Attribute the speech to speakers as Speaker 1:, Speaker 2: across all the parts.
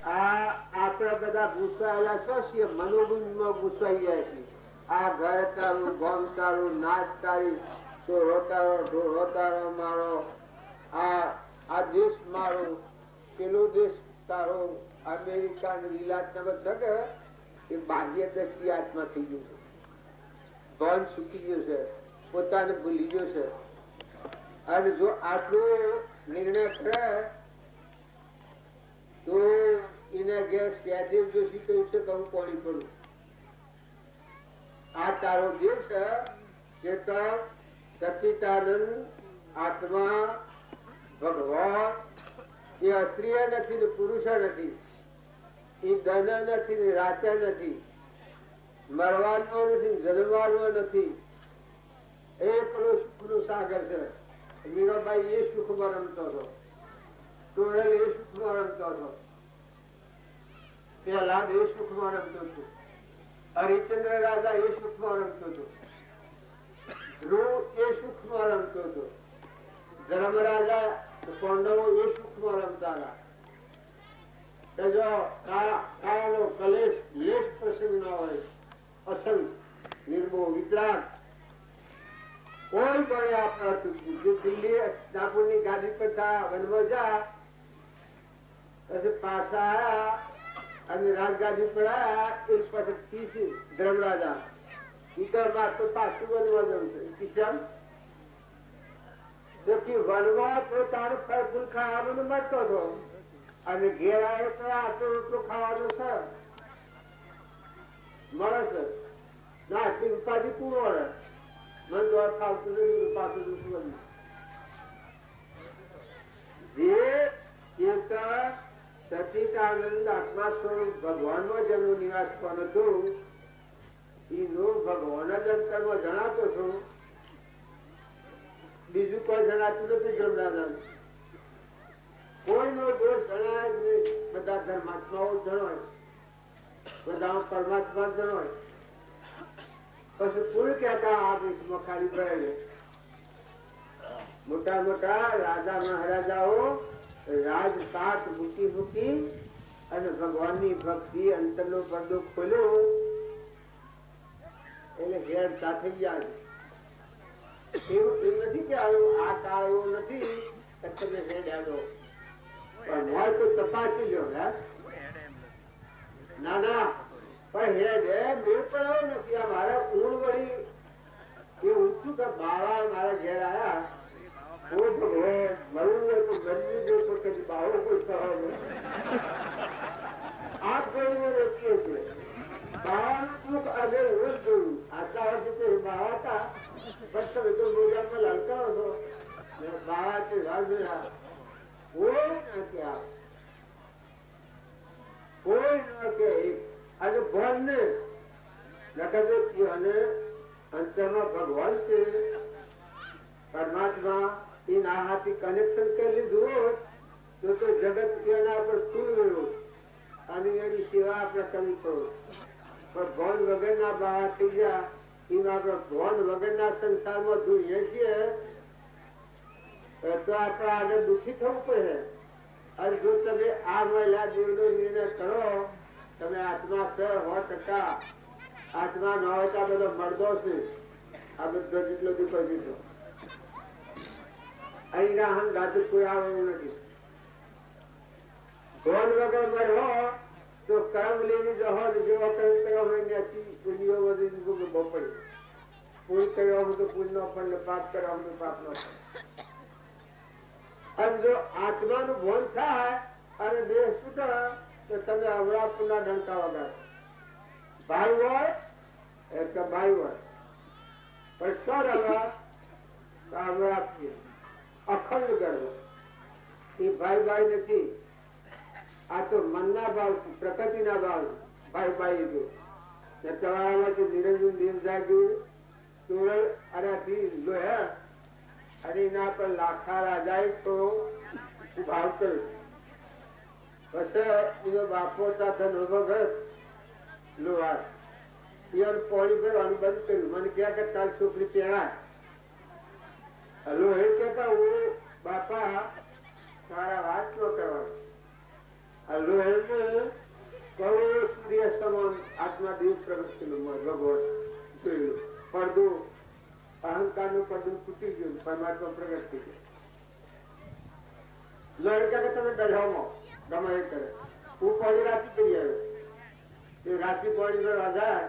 Speaker 1: આપડે બધા ગુસ્સાયેલા છો છીએ, મનોબુદ્ધિમાં ગુસ્સાઈ ગયા છીએ. આ ઘર તારું, ગોમ તારું, નાચ તારી, તો રોતારો રોતારો મારો, આ દેશ મારો, પેલો દેશ તારો, અમેરિકા લીલા એ બાહ્ય દ્રષ્ટિ આત્મા થઈ ગયું છે. ભાન સુકી ગયું છે, પોતાને ભૂલી ગયો છે. અને જો આટલો નિર્ણય કરે તો એને ઘેર સહેદેવ જોશી કહ્યું છે કે હું કોણી કરું. આ તારો દેવ છે સચિદાનંદ આત્મા ભગવાન એ સ્ત્રીય નથી ને પુરુષ નથી, એ ધન નથી ને રાચા નથી, મરવાનો નથી, જન્મવાનો નથી. એ પેલો સુખનો સાગર છે. મીરાબાઈ એ સુખમાં રમતો હતો, ટોળલ એ સુખમાં રમતો હતો, પ્રહલાદ એ સુખમાં રમતો હતો, હરિચંદ્ર રાજા એ સુખમાં રમતો હતો, ધ્રુવ એ સુખમાં રમતો હતો, ધર્મરાજા પાંડવો એ સુખમાં રમતા હતા. કલેશ લેશ પ્રસંગ ન હોય, અસંગ નિર્મોહ વિતરાગ કોઈ ગણે આપણા દિલ્હી નાગપુરની ગાદી પર વનમાં જા, પછી પાછા આયા અને રાજગાદી પર આયા. એક પાસે ત્રીસી ધર્મરાજા ઈતર માં તો પાછું વનમાં જવું છે. કિશન વનમાં તો તારું ફળ ફૂલ ખાવાનું મળતો હતો, અને ઘેર આવ્યો તો આટલું રોટલું ખાવાનું છે મળે છે ના, આટલી ઉપાધિ પૂરો રહે. મન દ્વાર ખાવતું નથી, પાછું દુશ્મન જે સચિદાનંદ આત્મા સ્વરૂપ ભગવાન નો જેમનો નિવાસ પણ હતું, એનો ભગવાન જ અંતરમાં જણાતો છું, બીજું કોઈ જણાતું નથી. બ્રહ્મદાનંદ કોઈનો દોષ જણાય નહીં, બધા ધર્માત્માઓ જણાય, બધા પરમાત્મા જણાય. પછી પૂર કહેતા આ દેશમાં ખાલી ભરેલું મોટા મોટા રાજા મહારાજાઓ રાજપાટ મૂકી મૂકી અને ભગવાનની ભક્તિ અંતરનો પડદો ખોલ્યો એટલે ઘેર સાથે ગયા. એવું નથી કે આ કાળ એવો નથી કે તમે હેડ આવ્યો, પણ હોય તો તપાસી લો. ના ના, પણ હેડ મેળ પણ નથી. આ મારા ઊંડ વળી એ ઊંચું કે બાવા મારા ઘેર આયા, કોઈ ભગવાન મળવું હોય તો ગરમી જો તો કદી બાવો કોઈ સવાલ આ કોઈ રોકીએ છીએ. બાવાનું સુખ આજે રોજ જોયું. આટલા વર્ષે બાવા હતા, બસ તમે તો મોજામાં લાલકારો છો. બાવા તે રાજ કોઈ નથી, આ કોઈ ન કે. અને ભણ ને લખે અને અંતરમાં ભગવાન છે પરમાત્મા, એના હાથી કનેક્શન કરી લીધું હોત તો જગત એના પર ખુલ ગયું અને એની સેવા આપણે કરવી પડે. પણ ભોન વગરના બાવા થઈ ગયા, એમાં આપણે ભોન વગરના સંસારમાં જોઈએ છીએ તો આપણે આગળ દુઃખી થવું પડે. અને જો તમે આ મહિલા દેવનો નિર્ણય કરો, તમે આત્મા છે 100%, આત્મા ન હોય તો આ બધો મળદો છે, આ બધો જેટલો દુઃખ દીધો અહીંના હંગાત કોઈ આવવાનું નથી. ભોન વગર મળો તો કર્મ લેની જહો, જેવો કર્મ કર્યો હોય ત્યાંથી પુણ્યો બધી બહુ પડે. પુણ્ય કર્યો હોય તો પુણ્ય ફળ, પાપ કર્યો હોય તો પાપ નો ફળ. અને જો આત્માનું ભોન થાય અને દેહ છૂટે તો તમે અવરાપના ડંકા વગાડો. ભાઈ હોય એટલે ભાઈ હોય, પણ સર અવરાપ છે, અખંડ ગર્વ. એ ભાઈ ભાઈ નથી, આ તો મનના ભાવ છે, પ્રકૃતિના ભાવ. ભાઈ ભાઈ લીધું તમારામાંથી નિરંજન દેવ જાગ્યું તોરણ આનાથી લોહ્યા અને એના પર લાખા રાજાએ તો ભાવ કર્યો. પછી એનો બાપો ધન વગર લોહાર પાણી ભરવાનું બંધ કર્યું. મને ક્યાં કે તાર છોકરી પહેરાય લોહે કેતા હું બાપા તારા વાત ન કરવાનું, આ લોહીને કરોડો સૂર્ય સમાન આત્મા દેવ પ્રગટ થયેલું ભગવાન જોયેલું. પડદું અહંકાર નું પડદું તૂટી ગયું, પરમાત્મા પ્રગટ થઈ ગયું. લોહી કે તમે ડઢાવમાં ગમે એ કરે. હું પાણી રાતી કરી આવ્યો. એ રાતી પાણી પર આધાર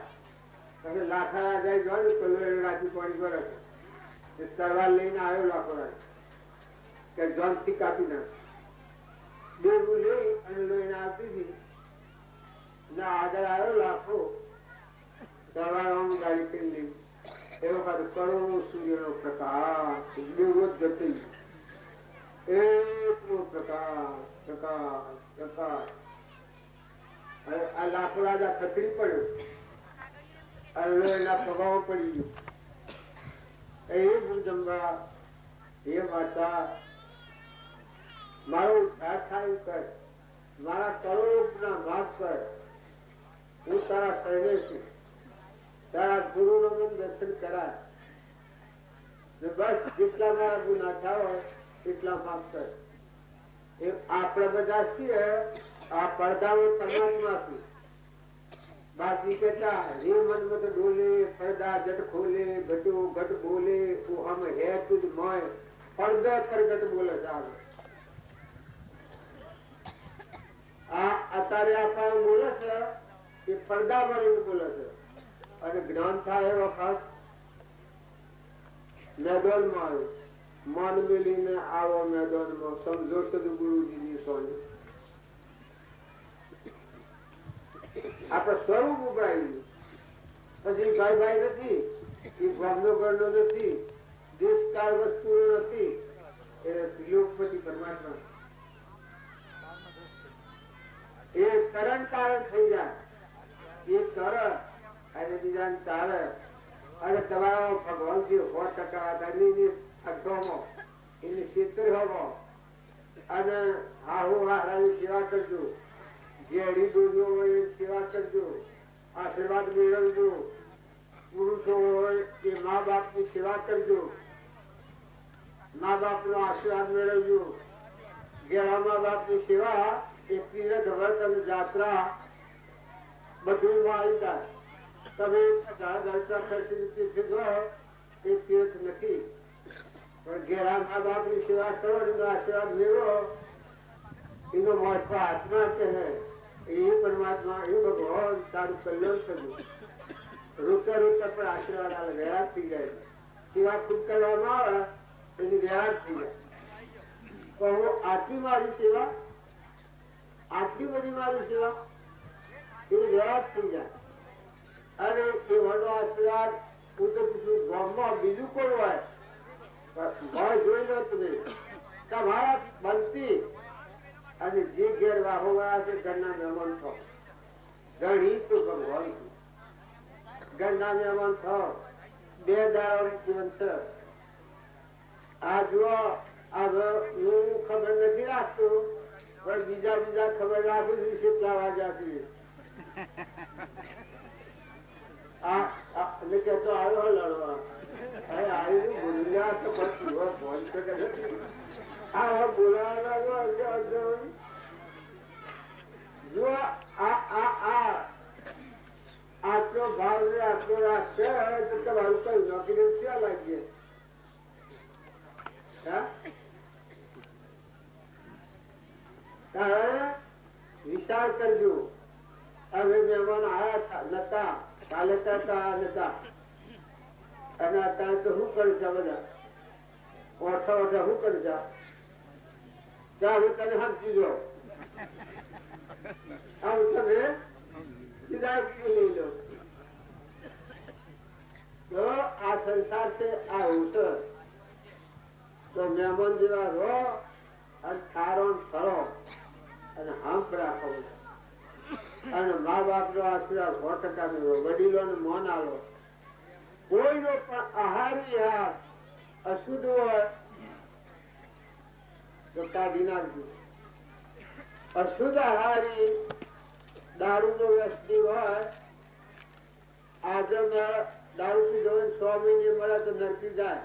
Speaker 1: તમે લાખા આધાર જો ને પેલો રાતી પાણી પર હતો. તરવાર લઈને આવ્યો લાખો રાત કે જોન થી કાપી નાખ. દેવું લઈ અને લોહીને આપી દીધી. આગળ આવ્યો લાખો તરવાર ગાડી કરી લઈ. એ વખત કરોડો સૂર્ય નો પ્રકાશ દેવો જ જતી. એટલો પ્રકાશ પ્રકાશ પ્રકાશ. આ લાખો રાજા ખતરી પડ્યો અને એના પ્રભાવ પડી ગયો. એ જગદંબા હે માતા મારો ઉદ્ધાર થાય કર, મારા કરોડો ના માફ કર. હું તારા શરણે છું, તારા ગુરુ નું દર્શન કરાય. બસ જેટલા મારા ગુના થાય એટલા માફ કર. એ આપણે બધા છીએ આ પડદામાં પરમાત્મા છું. बाकी कहता रे मन मत डोले पर्दा जट खोले घटो घट बोले वो हम है तुझ मोय पर्दा पर घट बोले साहब. आ अतारे आपा बोले છે કે પડદા ભરીને બોલે છે અને જ્ઞાન થાય એ વખત મેદાનમાં આવ્યો. મન મેલીને આવો મેદાનમાં સમજો સદગુરુજીની સોની. આપડે સ્વરૂપ ઉભરાયું. પછી ભાઈ ભાઈ નથી, એ ભાવનો ગણનો નથી, દેશકાળ વસ્તુ નથી. એ ત્રિલોકપતિ પરમાત્મા એ કરણ કારણ થઈ જાય. એ કર અને બીજા ચાલે અને તમારો ભગવાન થી 100% અડધોમાં એને 70 હોવો અને હાહુ હારાની સેવા કરજો. જે અડી દોરીઓ હોય એ સેવા કરજો, આશીર્વાદ મેળવજો. પુરુષો હોય એ મા બાપ ની સેવા કરજો, મા બાપ નો આશીર્વાદ મેળવજો. ઘેરા મા બાપ ની સેવા એ તીરથ વ્રત અને જાત્રા બધું આવી જાય. તમે 1000 ખર્ચ જો એ તીર્થ નથી, પણ ઘેરા મા બાપ ની સેવા કરો એનો આશીર્વાદ મેળવો. એનો મહત્વ આત્મા છે. એ પરમાત્મા એ ભગવાન તારું કલ્યાણ થયું. રોતા રોતા પણ આશીર્વાદ આવે, વૈરાગ થઈ જાય. સેવા ખુદ કરવામાં આવે એની વૈરાગ થઈ જાય. પણ આટલી મારી સેવા, આટલી બધી મારી સેવા એની વૈરાગ થઈ જાય. અને એ વડો આશીર્વાદ હું તો પૂછું ગામમાં બીજું કોઈ હોય જોઈ લો તમે તમારા બનતી. અને જે ઘેર વાહો વાળા છે ઘરના મહેમાન થો. ગણી તો ભગવાન ઘરના મહેમાન થો. 2 દાડા જીવન છે. આ જુઓ હું ખબર નથી રાખતો પણ બીજા ખબર રાખું છું કેટલા વાગ્યા સુધી. કેતો આવ્યો લડવા આવ્યું બોલ્યા તો પછી ફોન કરે આટલો ભાવ ને આટલો રાખશે તો તમારું કઈ નોકરી ક્યાં લાગીએ? વિચાર કરજો. હવે મહેમાન આયા નતા, કાલે નતા અને અત્યારે તો શું કરું છે બધા ઓઠા શું કરું છે? હું તને સમજી જો તમે લઈ લો. તો આ સંસાર છે આ ઉતર તો મહેમાન જેવા રહો અને થારો ફરો અને હંપ રાખો અને મા બાપ નો આશીર્વાદ 100% મેળવો. વડીલો ને મોન આલો. કોઈનો પણ આહાર વિહાર અશુદ્ધ હોય તો કાઢી નાખજો. અશુદ્ધ આહારી દારૂ નો વ્યસની હોય, આજે દારૂ પીધો 100 મહિને મળે તો નરકી જાય.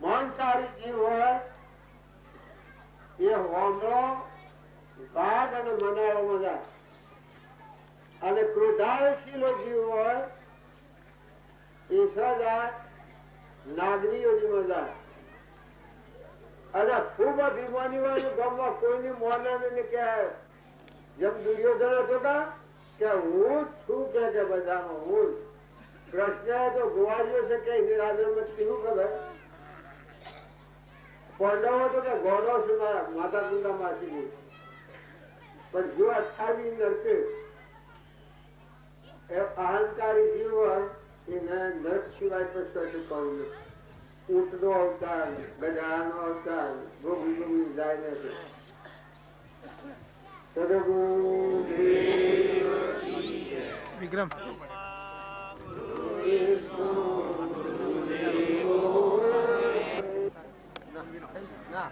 Speaker 1: માંસાહારી જીવ હોય એ હોમળો વાઘ અને મનાળોમાં જાય. અને ક્રોધાશીલો જીવ હોય એ સદા નાગરીઓની જાય. અને ખૂબ અભિમાની હોય ગામમાં કોઈની મોને કે જેમ દુર્યોધન હતો કે હું જ છું કે બધામાં હું જ. કૃષ્ણ તો ગોવાળીઓ છે કે નિરાદરમાં શું ખબર. પાંડવો તો કે ઘોડો છું માતા પિતા માસી. પણ જો 28 નરકે અહંકારી જીવ હોય એને નર્ક સિવાય પણ સઠ કરવું નથી. ઊંટનો અવતાર, ગધાનો અવતાર, ભોગી ભોગી જાય નથી.
Speaker 2: વિક્રમ
Speaker 1: ના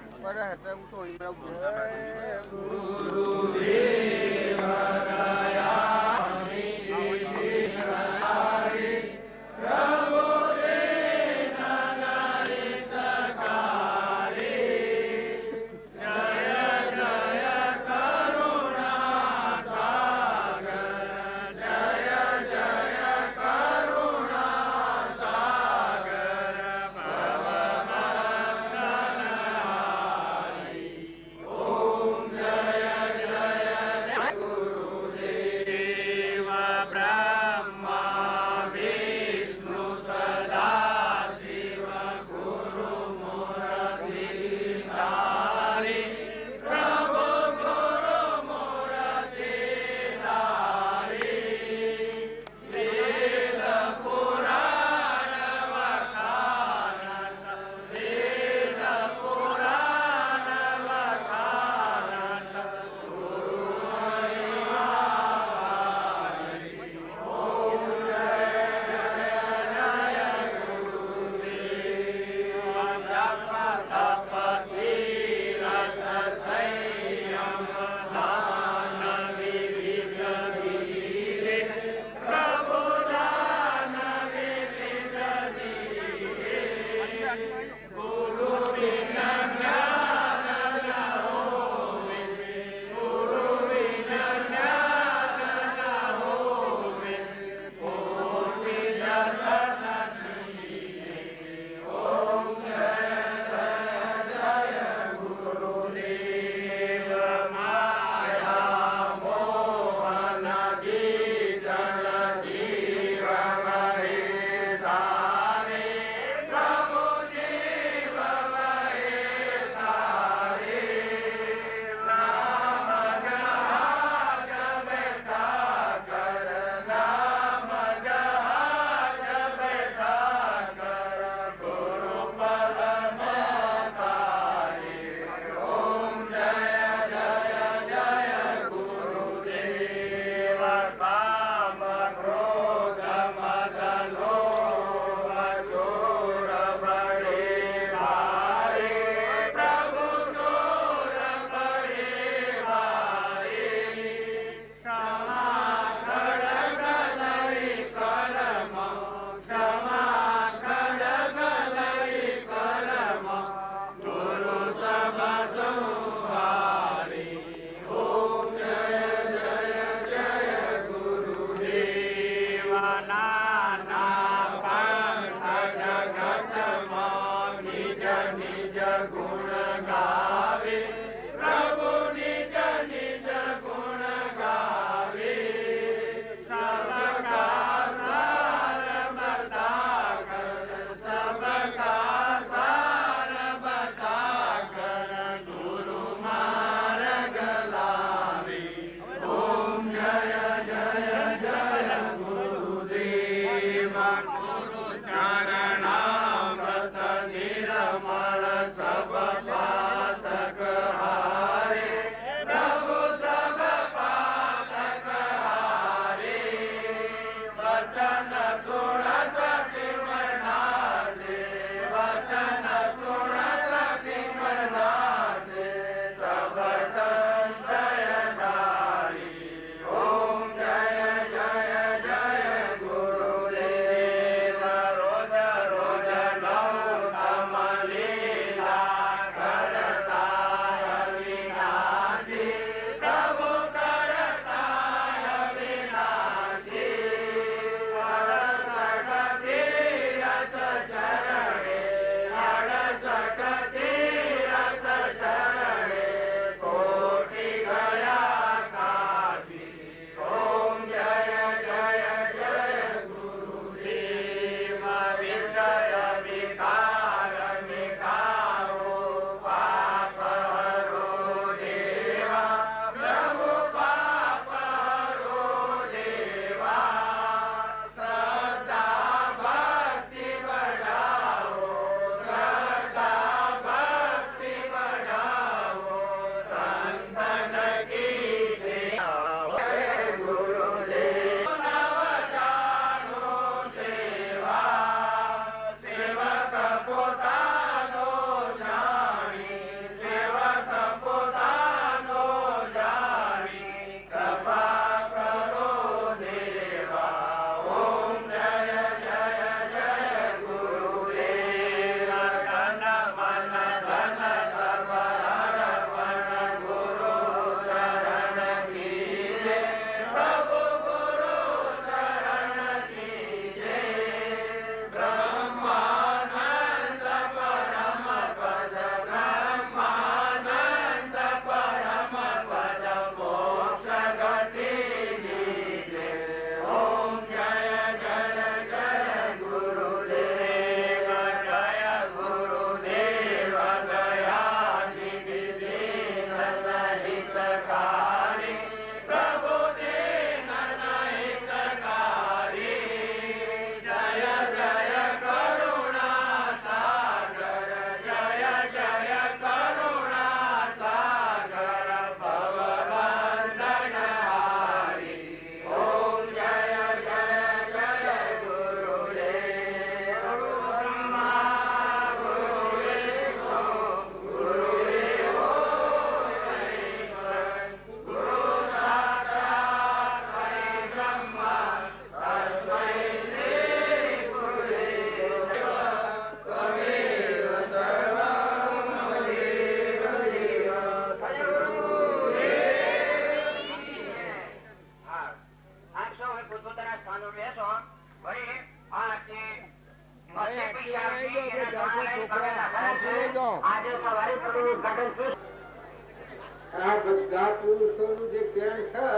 Speaker 1: આ બધા પુરુષોનું જે કેમ છે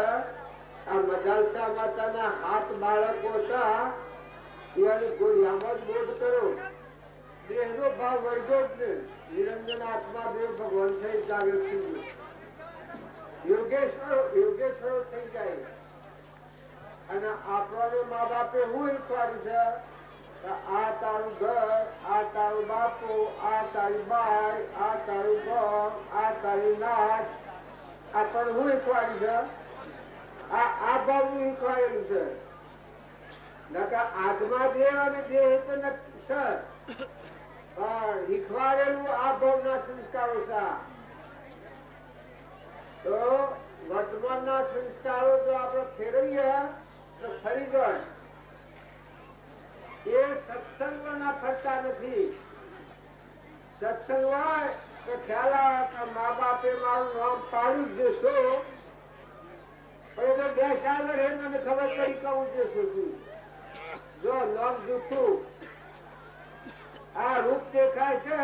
Speaker 1: આ મજાલસા માતાના હાથ બાળકો હતા એને ગોળિયામાં જ બોધ કરો દેહનો ભાવ વળગો જ નહીં નિરંજન આત્મા દેવ ભગવાન થઈ જાગૃત થઈ ગયું યોગેશ્વરો થઈ જાય અને આપણને મા બાપે હું શીખવાડ્યું છે આ તારું ઘર આ તારું બાપુ આ તારી બાઈ આ તારું ગામ આ તારી નાચ આપણને હું શીખવાડ્યું છે આ ભાવ શીખવાડેલું છે નકર આત્મા દેહ અને દેહ તો નક્કી છે પણ શીખવાડેલું આ ભાવના સંસ્કારો છે તો વર્તમાનના સંસ્કારો જો આપણે ફેરવીએ તો ફરી જાય એ સત્સંગના ફરતા નથી સત્સંગ હોય તો ખ્યાલ આવે કે મા બાપે મારું નામ પાડ્યું જ દેશો પણ એ તો 2 સાલ રહે મને ખબર પડી કે હું દેશો છું જો નામ જૂઠું આ રૂપ દેખાય છે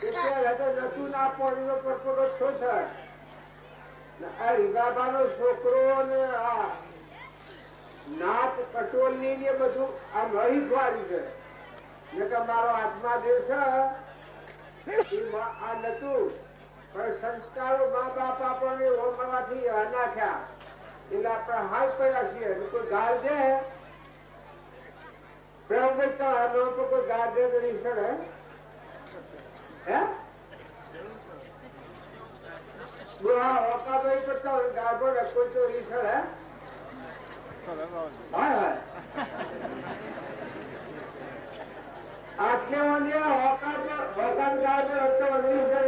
Speaker 1: એટલે તો નતું ના પાણીનો પરપોટો છો છે આ રીબાબાનો છોકરો ને આ નાચ પટોલની ને બધું આ મહી ખવાડી છે ને કે મારો આત્મા દેવ છે આ નતું પણ સંસ્કારો મા બાપ આપણને ઓળખવાથી નાખ્યા એટલે આપણે હાલ પડ્યા છીએ કોઈ ગાળ દે કોઈ ગાળ દે તો રીસણ હે હોકાભાઈ કરતા હોય ગાભો કોઈ તો રીસણ હે આટલે હોકાન ગાભો રસ્તો વધી છે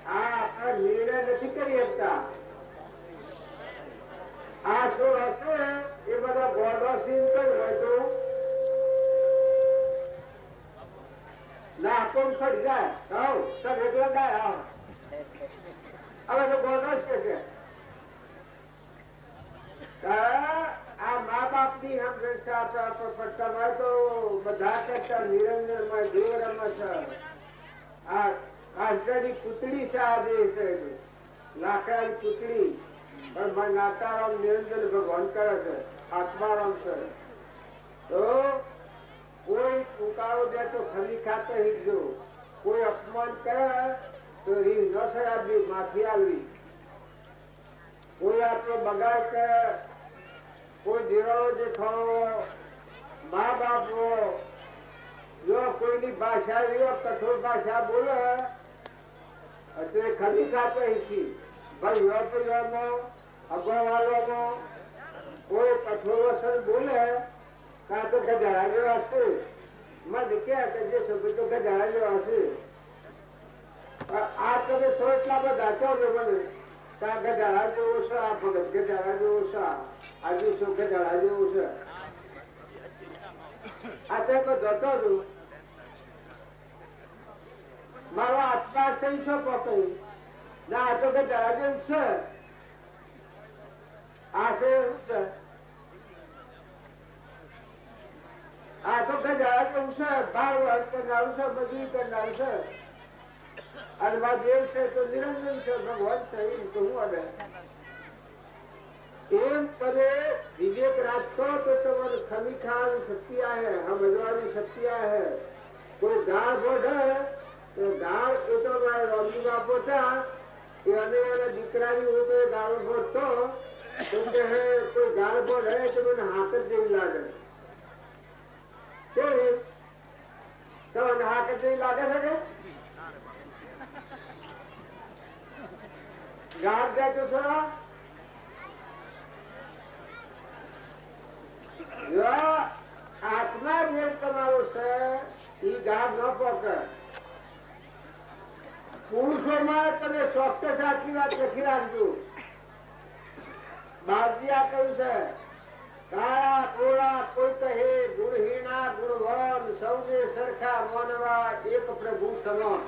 Speaker 1: આ નિર્ણય નથી કરી શકતા આ શું હશે એ બધા ગોડો સીન કઈ હોય તો ના કોણ ફરી જાય એટલે ગાય હવે તો ગોડો છે આ મા બાપ ની હંમેશા પડતા હોય તો બધા કરતા નિરંજન માં દેવ રમે છે આ કાંટાની પૂતળી છે આ દે છે લાકડાની પૂતળી પણ નાતારામ નિરંજન ભગવાન કરે છે આત્મારામ છે તો કોઈ પુકારો દે તો ખરી ખાતે હીજો કોઈ અપમાન કરે તો રીહ ન શરાબી માફી આવી કોઈ આપણો બગાડ કરે કોઈ દેવાળો જેઠાણો મા બાપ જો કોઈની ભાષા કઠોર ભાષા બોલે ખરી ખાતે હીથી ભાઈ વેપારીઓમાં અગવાવાળોમાં કોઈ કઠોર વસન બોલે કાં તો ગજારા જેવા હશે મને ક્યાં કે જે શબ્દ તો ગજારા જેવા હશે આ તમે સો એટલા બધા કહો છો મને ત્યાં ગજારા જેવો છે આ ભગત ગજારા જેવો છે આજુ શું ગજારા જેવું છે આ તે જતો છું મારો આત્મા સહી છો પોતે ના આ તો ગજારા જેવું છે આ છે એવું છે આ તો ગજારા જેવું છે બાર વર્ષ કરનારું છે મજૂરી કરનારું છે અને મા દેવ છે તો નિરંજન છે ભગવાન છે એમ તો હું અડે એમ તમે વિવેક રાખશો તો તમારે ખમી ખાવાની શક્તિ આવે સમજવાની શક્તિ આવે કોઈ ગાળ બોઢે તો ગાળ એ તો રોમી બાપો હતા એને દીકરાની હું તો ગાળો બોધતો કોઈ ગાળ બોઢે તો મને હાથ જ જેવી લાગે તમને હાથ જ જેવી લાગે છે કે ગાળ દે તો છોડા આત્મા રેલ તમારો છે એ ગાઢ ન પકે પુરુષોમાં તમે ચોક્કસ આટલી વાત લખી રાખજો બાજી આ કહ્યું છે કાળા કોળા કોઈ કહે ગુણહીણા ગુણવાન સૌને સરખા માનવા એક પ્રભુ સમાન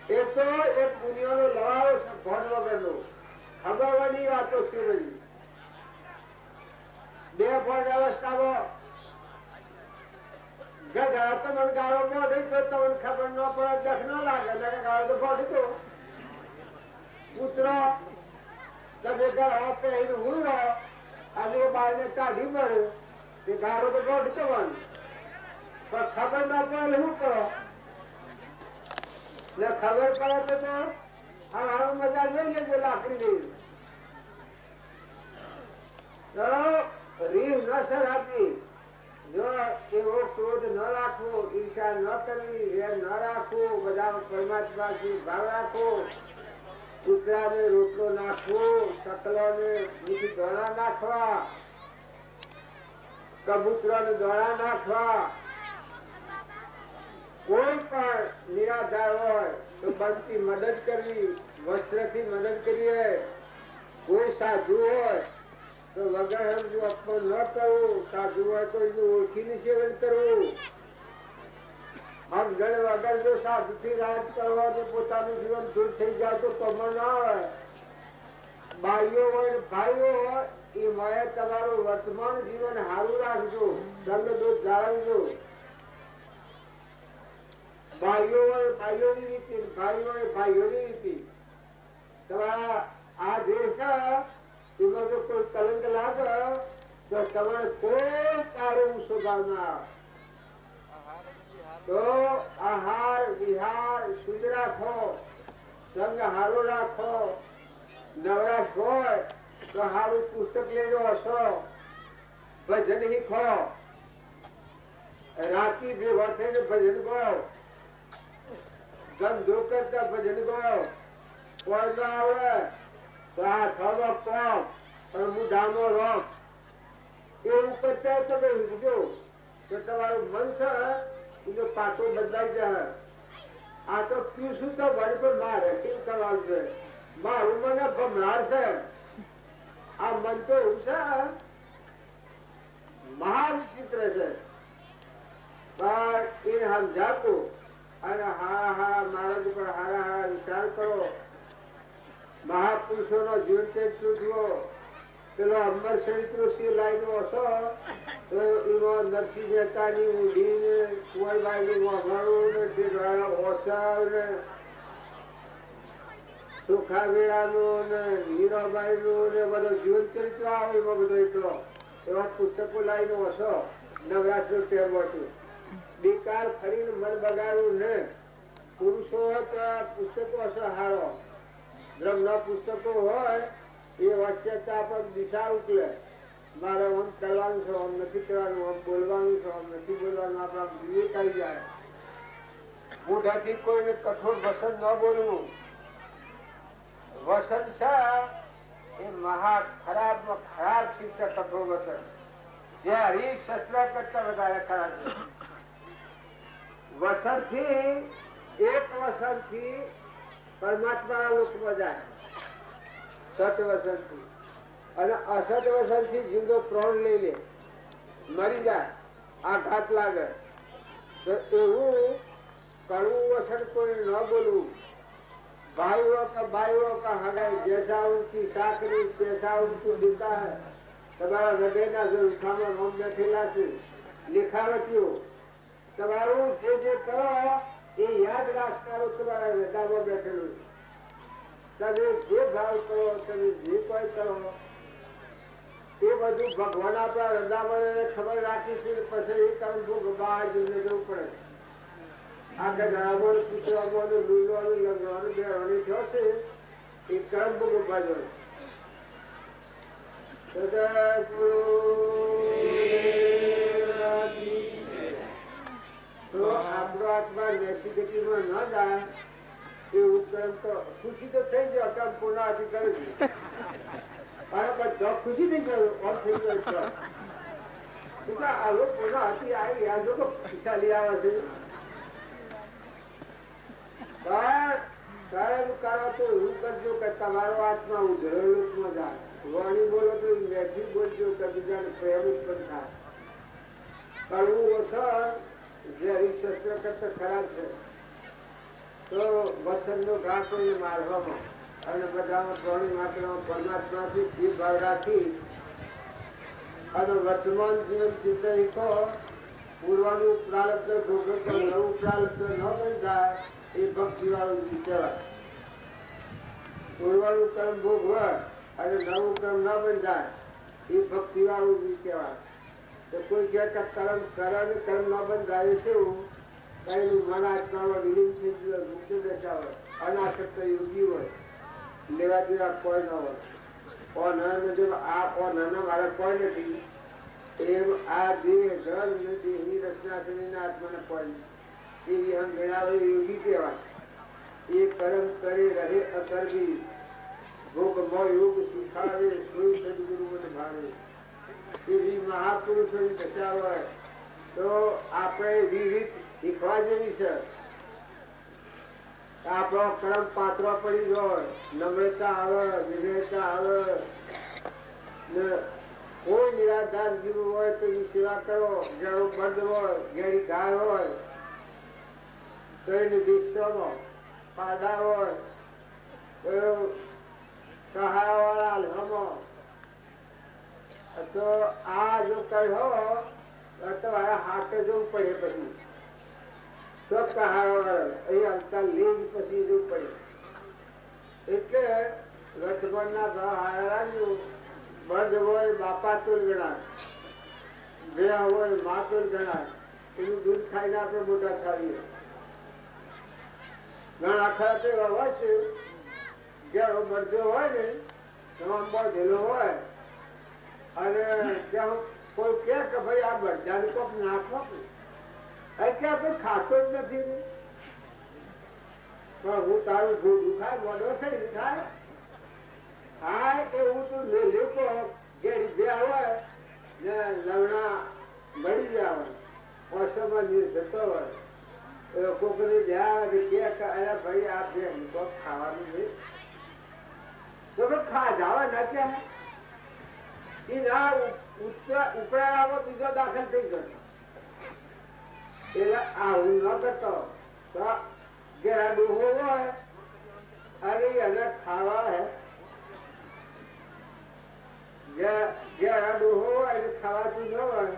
Speaker 1: એ તો એક દુનિયાનો લવાળો છે ભણ વગરનો ખબરવાની વાતો શીરવી બે ભણ અવસ્થામાં ગધા તમને ગાળો બોડી તો તમને ખબર ન પડે, દખ ન લાગે, ને ગાળો તો બોડી તો ઉતરો તમે ગાળો પહેરીને ઉડો અને એ બાળને કાઢી મળે તે ગાળો તો બોડી જવાનું, પણ ખબર ના પડે શું કરો ને ખબર પડે તો આ મજા લઈ લેજો લાકડી લઈ રીહ ન સરાપી, જો એવો ક્રોધ ન રાખવો, ઈર્ષા ન કરવી, વેર ન રાખવું, બધા પરમાત્માથી ભાવ રાખવો, કૂતરાને રોટલો નાખવો, સકલોને મીઠી દોણા નાખવા, કબૂતરોને દોણા નાખવા, કોઈ પણ નિરાધાર હોય તો બનતી મદદ કરવી, વસ્ત્રથી મદદ કરીએ, કોઈ સાધુ હોય તો વગર સમજુ અપમાન ન કરવું, સાધુ હોય તો એનું ઓળખીને સેવન કરવું, સમજણ વગર જો સાધુથી રાજ કરવા તો પોતાનું જીવન દૂર થઈ જાય તો કમર ના આવે. ભાઈઓ હોય ભાઈઓ હોય એ મળે તમારું વર્તમાન જીવન સારું રાખજો, સંગ દોષ જાળવજો. ભાઈઓ હોય ભાઈઓની રીતિ, ભાઈઓ હોય ભાઈઓની રીતિ. તમારા આ દેશ એમાં જો કોઈ કલંક લાગે તો તમારે કોઈ કાળે ઊંચો ભાવ ના આવે. તો આહાર વિહાર શુદ્ધ રાખો, સંગ હારો રાખો, નવરાશ હોય તો હારું પુસ્તક લેજો હશો, ભજન શીખો, રાતી ભેગા થઈને ભજન ગાઓ, ધંધો કરતા ભજન ગાઓ, કોઈ ના આવડે તો આ થવા પગ પણ હું ડામો રોક એવું કરતા તમે શીખજો તો તમારું મન છે એનો પાટો બદલાઈ જાય. આ તો પીશું તો વળી પણ મારે કેવું કરવાનું છે, મારું મને ભમરાર છે. આ મન તો એવું છે મહાવિચિત્ર છે, પણ એ સમજાતું અને હા હા મારા ઉપર હારા હારા વિચાર કરો. મહાપુરુષો નો જીવન ચરિત્ર જુઓ, પેલો અમર ચરિત્ર લાઈનો હશો તો એમાં નરસિંહ મહેતાની ઊંધી કુંવરબાઈ વાઘારું ને ઓસર ને સુખાવેળાનું ને હીરાબાઈનું ને બધો જીવન ચરિત્ર આવે એમાં બધો એટલો એવા પુસ્તકો લાવીને હશો. નવરાત્રી નું ટેમ હતું, બેકાર ફરીને મન બગાડવું ને. પુરુષો હોય તો પુસ્તકો હશો હારો, ધર્મના પુસ્તકો હોય એ વાંચ્યતા પર દિશા ઉકલે. મારે આમ કરવાનું છે, આમ નથી કરવાનું, આમ બોલવાનું છે, આમ નથી બોલવાનું, આપણા વિવેક આવી જાય. મોઢાથી કોઈને કઠોર વસન ન બોલવું. વસન છે એ મહા ખરાબ ખરાબ શિક્ષા કઠોર વસન, જે હરી શસ્ત્ર કરતા વધારે ખરાબ છે. વસન થી એક વસન થી પરમાત્મા લોકમાં જાય, સત વસન થી, અને અસત વસન થી જીવતો પ્રાણ લઈ લે, મરી જાય, આઘાત લાગે. તો એવું કડવું વસન કોઈ ન બોલવું. भाइयों का हगाई जैसा उनकी साकरी तैसा उनको देता है. તમારા હૃદયના જો ઉઠામાં નામ બેઠેલા છે, લેખાવટીઓ તમારું જે કરો એ યાદ રાખનારો તમારા હૃદયમાં બેઠેલું છે. તમે જે ભાવ કરો, તમે જે કોઈ કરો એ બધું ભગવાન આપણા હૃદયમાં ખબર રાખીશું. પછી એ કર્મ ભોગ બહાર જઈને જવું પડે. આ ગણાવવાનું પૂછવાનું લૂલવાનું લગવાનું બેવાનું થશે એ કર્મ ભોગ બાજુ. તો આપણો આત્મા નેસિડિટીમાં ન જાય એવું કર્મ તો ખુશી તો થઈ જાય. કર્મ પૂર્ણાથી કરવી અને બધા ખુશી થઈ ગયો ઓર થઈ ગયો. આ લોકો પૂર્ણાથી આવી આ લોકો ખુશાલી આવે છે. કર્મ કરો તો એવું કરજો કે તમારો આત્મા ઉધરેલું જાય. વાણી બોલો તો મેથી બોલજો કે બીજાને પ્રેમ ઉત્પન્ન થાય. કડવું વસન ઝેરી શસ્ત્ર કરતા ખરાબ છે. તો વસન નો ઘા કોઈને મારવામાં અને બધામાં પ્રાણી માત્રામાં પરમાત્માથી જીવ ભાવ રાખી અને વર્તમાન જીવન જીવતા શીખો. પૂર્વનું પ્રારબ્ધ ભોગવે તો નવું પ્રારબ્ધ ન બંધાય એ ભક્તિ વાળું જીવ કહેવાય. પૂર્વનું કર્મ ભોગવે અને નવું કર્મ ન બંધાય એ ભક્તિ વાળું જીવ કહેવાય. તો કોઈ કહે કે કર્મ કરે ને કર્મ ન બંધાય શું કઈ મન આત્મામાં વિલીન થઈ ગયું હોય, મુક્તિ દશા હોય, અનાસક્ત યોગી હોય, લેવા દેવા કોઈ ન હોય. મારા કોઈ નથી એમ આ દેહ જળ ને દેહની રચના કરીને આત્માને કોઈ નથી એવી હમ મેળાવે યોગી કહેવાય. એ કર્મ કરે રહે અકર્મી ભોગમય યોગ શીખાવે સોય સદગુરુઓને ભાવે. એવી મહાપુરુષોની દશા હોય તો આપણે વિવિધ શીખવા જેવી છે. આપણો કર્મ પાત્ર પડી જાય, નમ્રતા આવે, વિનયતા આવે ને કોઈ નિરાધાર જીવ હોય તો એની સેવા કરો. જેનું બંધ હોય, જેની ગાય હોય તો એની વિશ્વમાં પાડા હોય તો સહાય વાળા હમો. તો આ જો કઈ હો તમારા હાથે જવું પડે પછી તો સહાય એ અંતર લીજ પછી જવું પડે. એટલે રથભરના ભાવ હારાયું બંધ હોય બાપા તુલ ગણાય, બે હોય મા તુલ ગણાય. એનું દૂધ ખાઈને આપણે મોટા ખાવીએ. ઘણા ખરા તો એવા હોય છે જેનો મરજો હોય ને તમામ બધેલો હોય અને ત્યાં કોઈ કહે કે ભાઈ આ બધાને કોક નાખો કે આપણે ખાતો જ નથી પણ હું તારું ભૂડું ખાય મોડો છે ખાય ખાય કે હું તું લેકો ઘેરી બે હોય ને લવણા મળી ગયા હોય ઓછોમાં જતો હોય કોકને જ્યાં કે અરે ભાઈ આ બે કોક ખાવાનું છે તો ખા જવા ના ક્યાં એ ના ઉપરાળામાં બીજો દાખલ થઈ ગયો. એટલે આવું ન કરતો તો ઘેરા ડૂહો હોય અને એને ખાવા હે ઘેરા ડૂહો હોય એને ખાવાતું ન હોય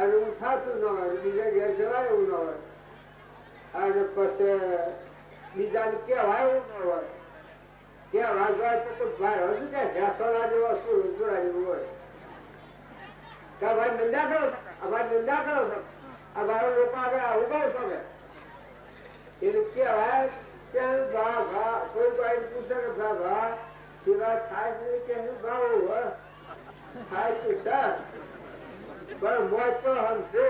Speaker 1: અને ઉઠાતું ન હોય, બીજા ઘેર જવાય એવું ન હોય અને પછી બીજાને કેવાય એવું ન હોય. ત્યાં વાંચવા તો ભાઈ હજુ કે ભેંસોના જેવો શું રૂચુડા જેવું હોય કે ભાઈ નિંદા કરો છો, અમારી નિંદા કરો છો, આ મારો લોકો આગળ આવું કહો છો કે એટલે કેવાય કે કોઈ કોઈ પૂછે કે ભા સેવા થાય છે કે ભાવ થાય તો સર પણ મોજ તો હમશે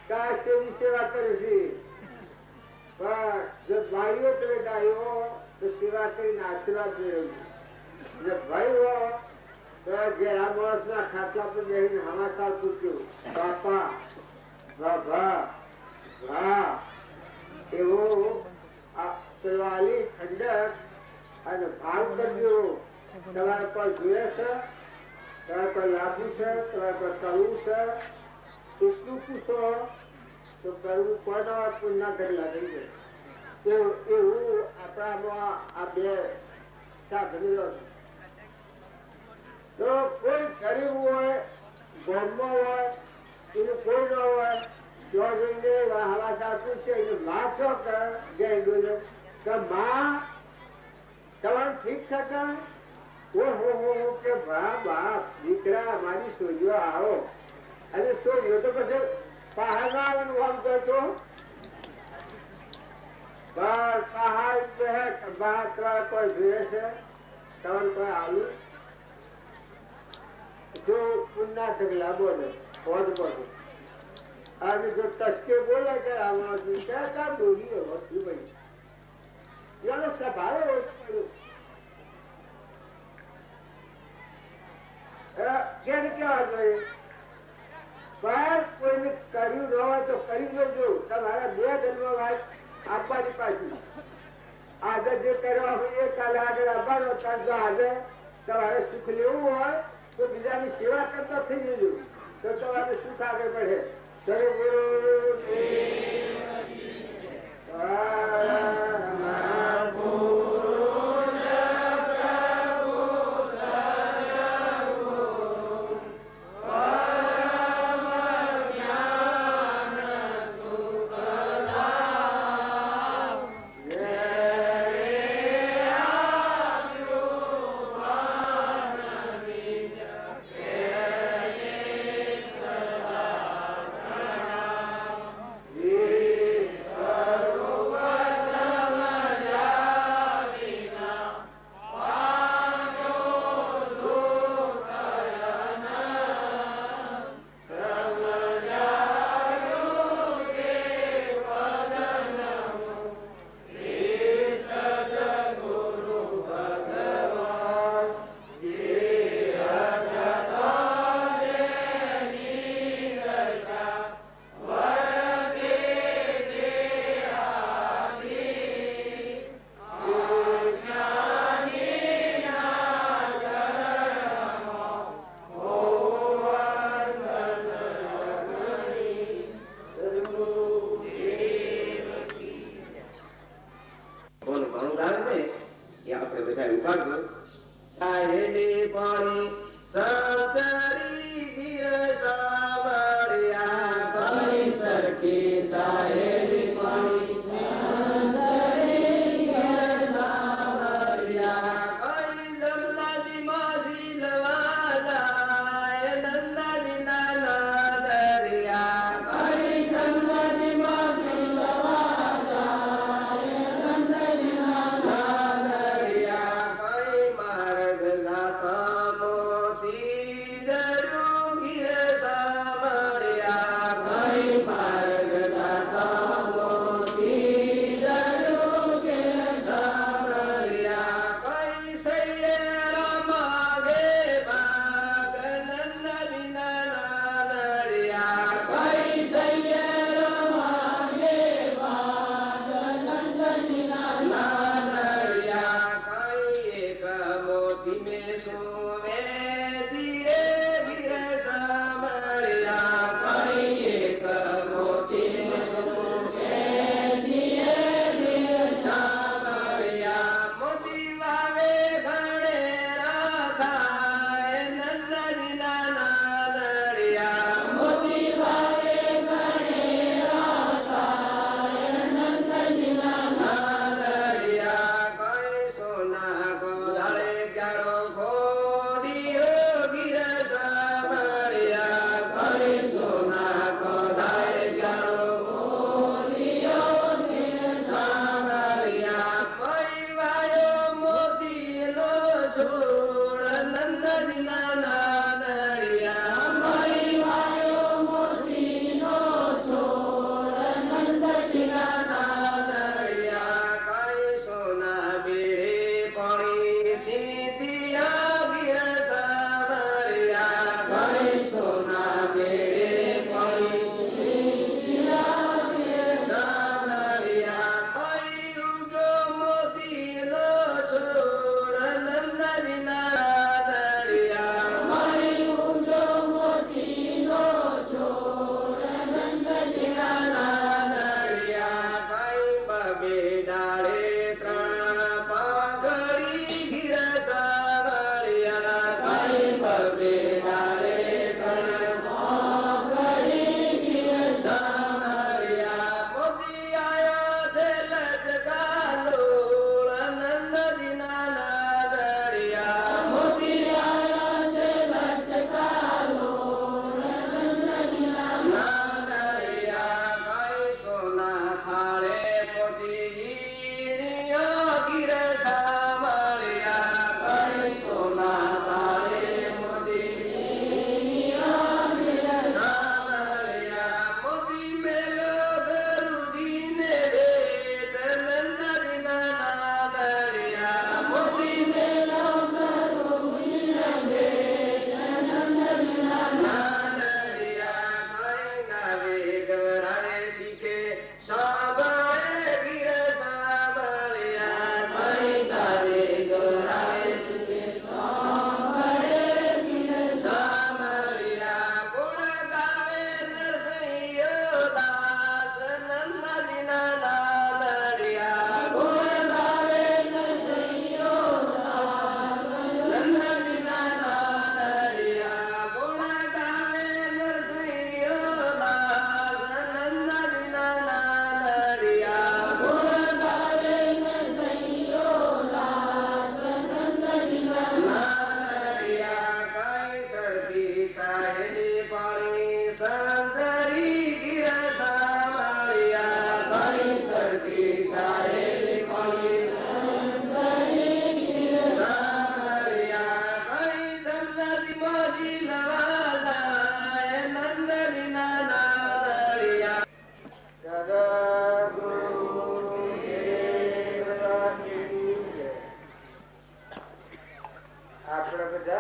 Speaker 1: કાશેની સેવા કરી છે. પણ જો ભાઈઓ તમે ગાયો તો સેવા કરીને આશીર્વાદ મેળવ્યું. ભાઈ હો તો જે આ માણસ ના ખાટલા પર બેસીને હમાસાર પૂછ્યું બાપા બાબા ભા એવો પેલી ઠંડક અને ભાવ કરજો. તમારા પર જોઈએ છે, તમારા પર લાભુ છે, તમારા પર કરવું છે એટલું પૂછો તો કરવું કોના પુણ્ય ઢગલા થઈ જાય. એવું આપણામાં આ બે સાધનો તો કોઈ ગરીબ હોય ગોમમાં હોય એનું કોઈ ન હોય જો જઈને હવાસાર પૂછે એનું માં છો કે જય બોલો કે માં તમારું ઠીક છે કે હો કે ભા બાપ દીકરા મારી સોજો આવો અને સોજો તો પછી પહાડ ના આવવાનું આમ કરતો પહાડ કોઈ જોઈએ છે તમારું કોઈ આવ્યું જો પુના ઢગલા બોલે હોદ બોલે અને જો ટસકે બોલે કે આમાં ક્યાં બોલી વસ્તુ ભાઈ એનો સ્વભાવ કેને કેવા જોઈએ પણ કોઈને કર્યું ન હોય તો કરી લેજો. તમારા બે જન્મ વાત આપવાની પાછી આજે જે કર્યો હોય એ કાલે આગળ આવવાનો. જો આજે તમારે સુખ લેવું હોય તો બીજાની સેવા કરતા થઈ જજો તો તમારે સુખ આગળ बढ़ે.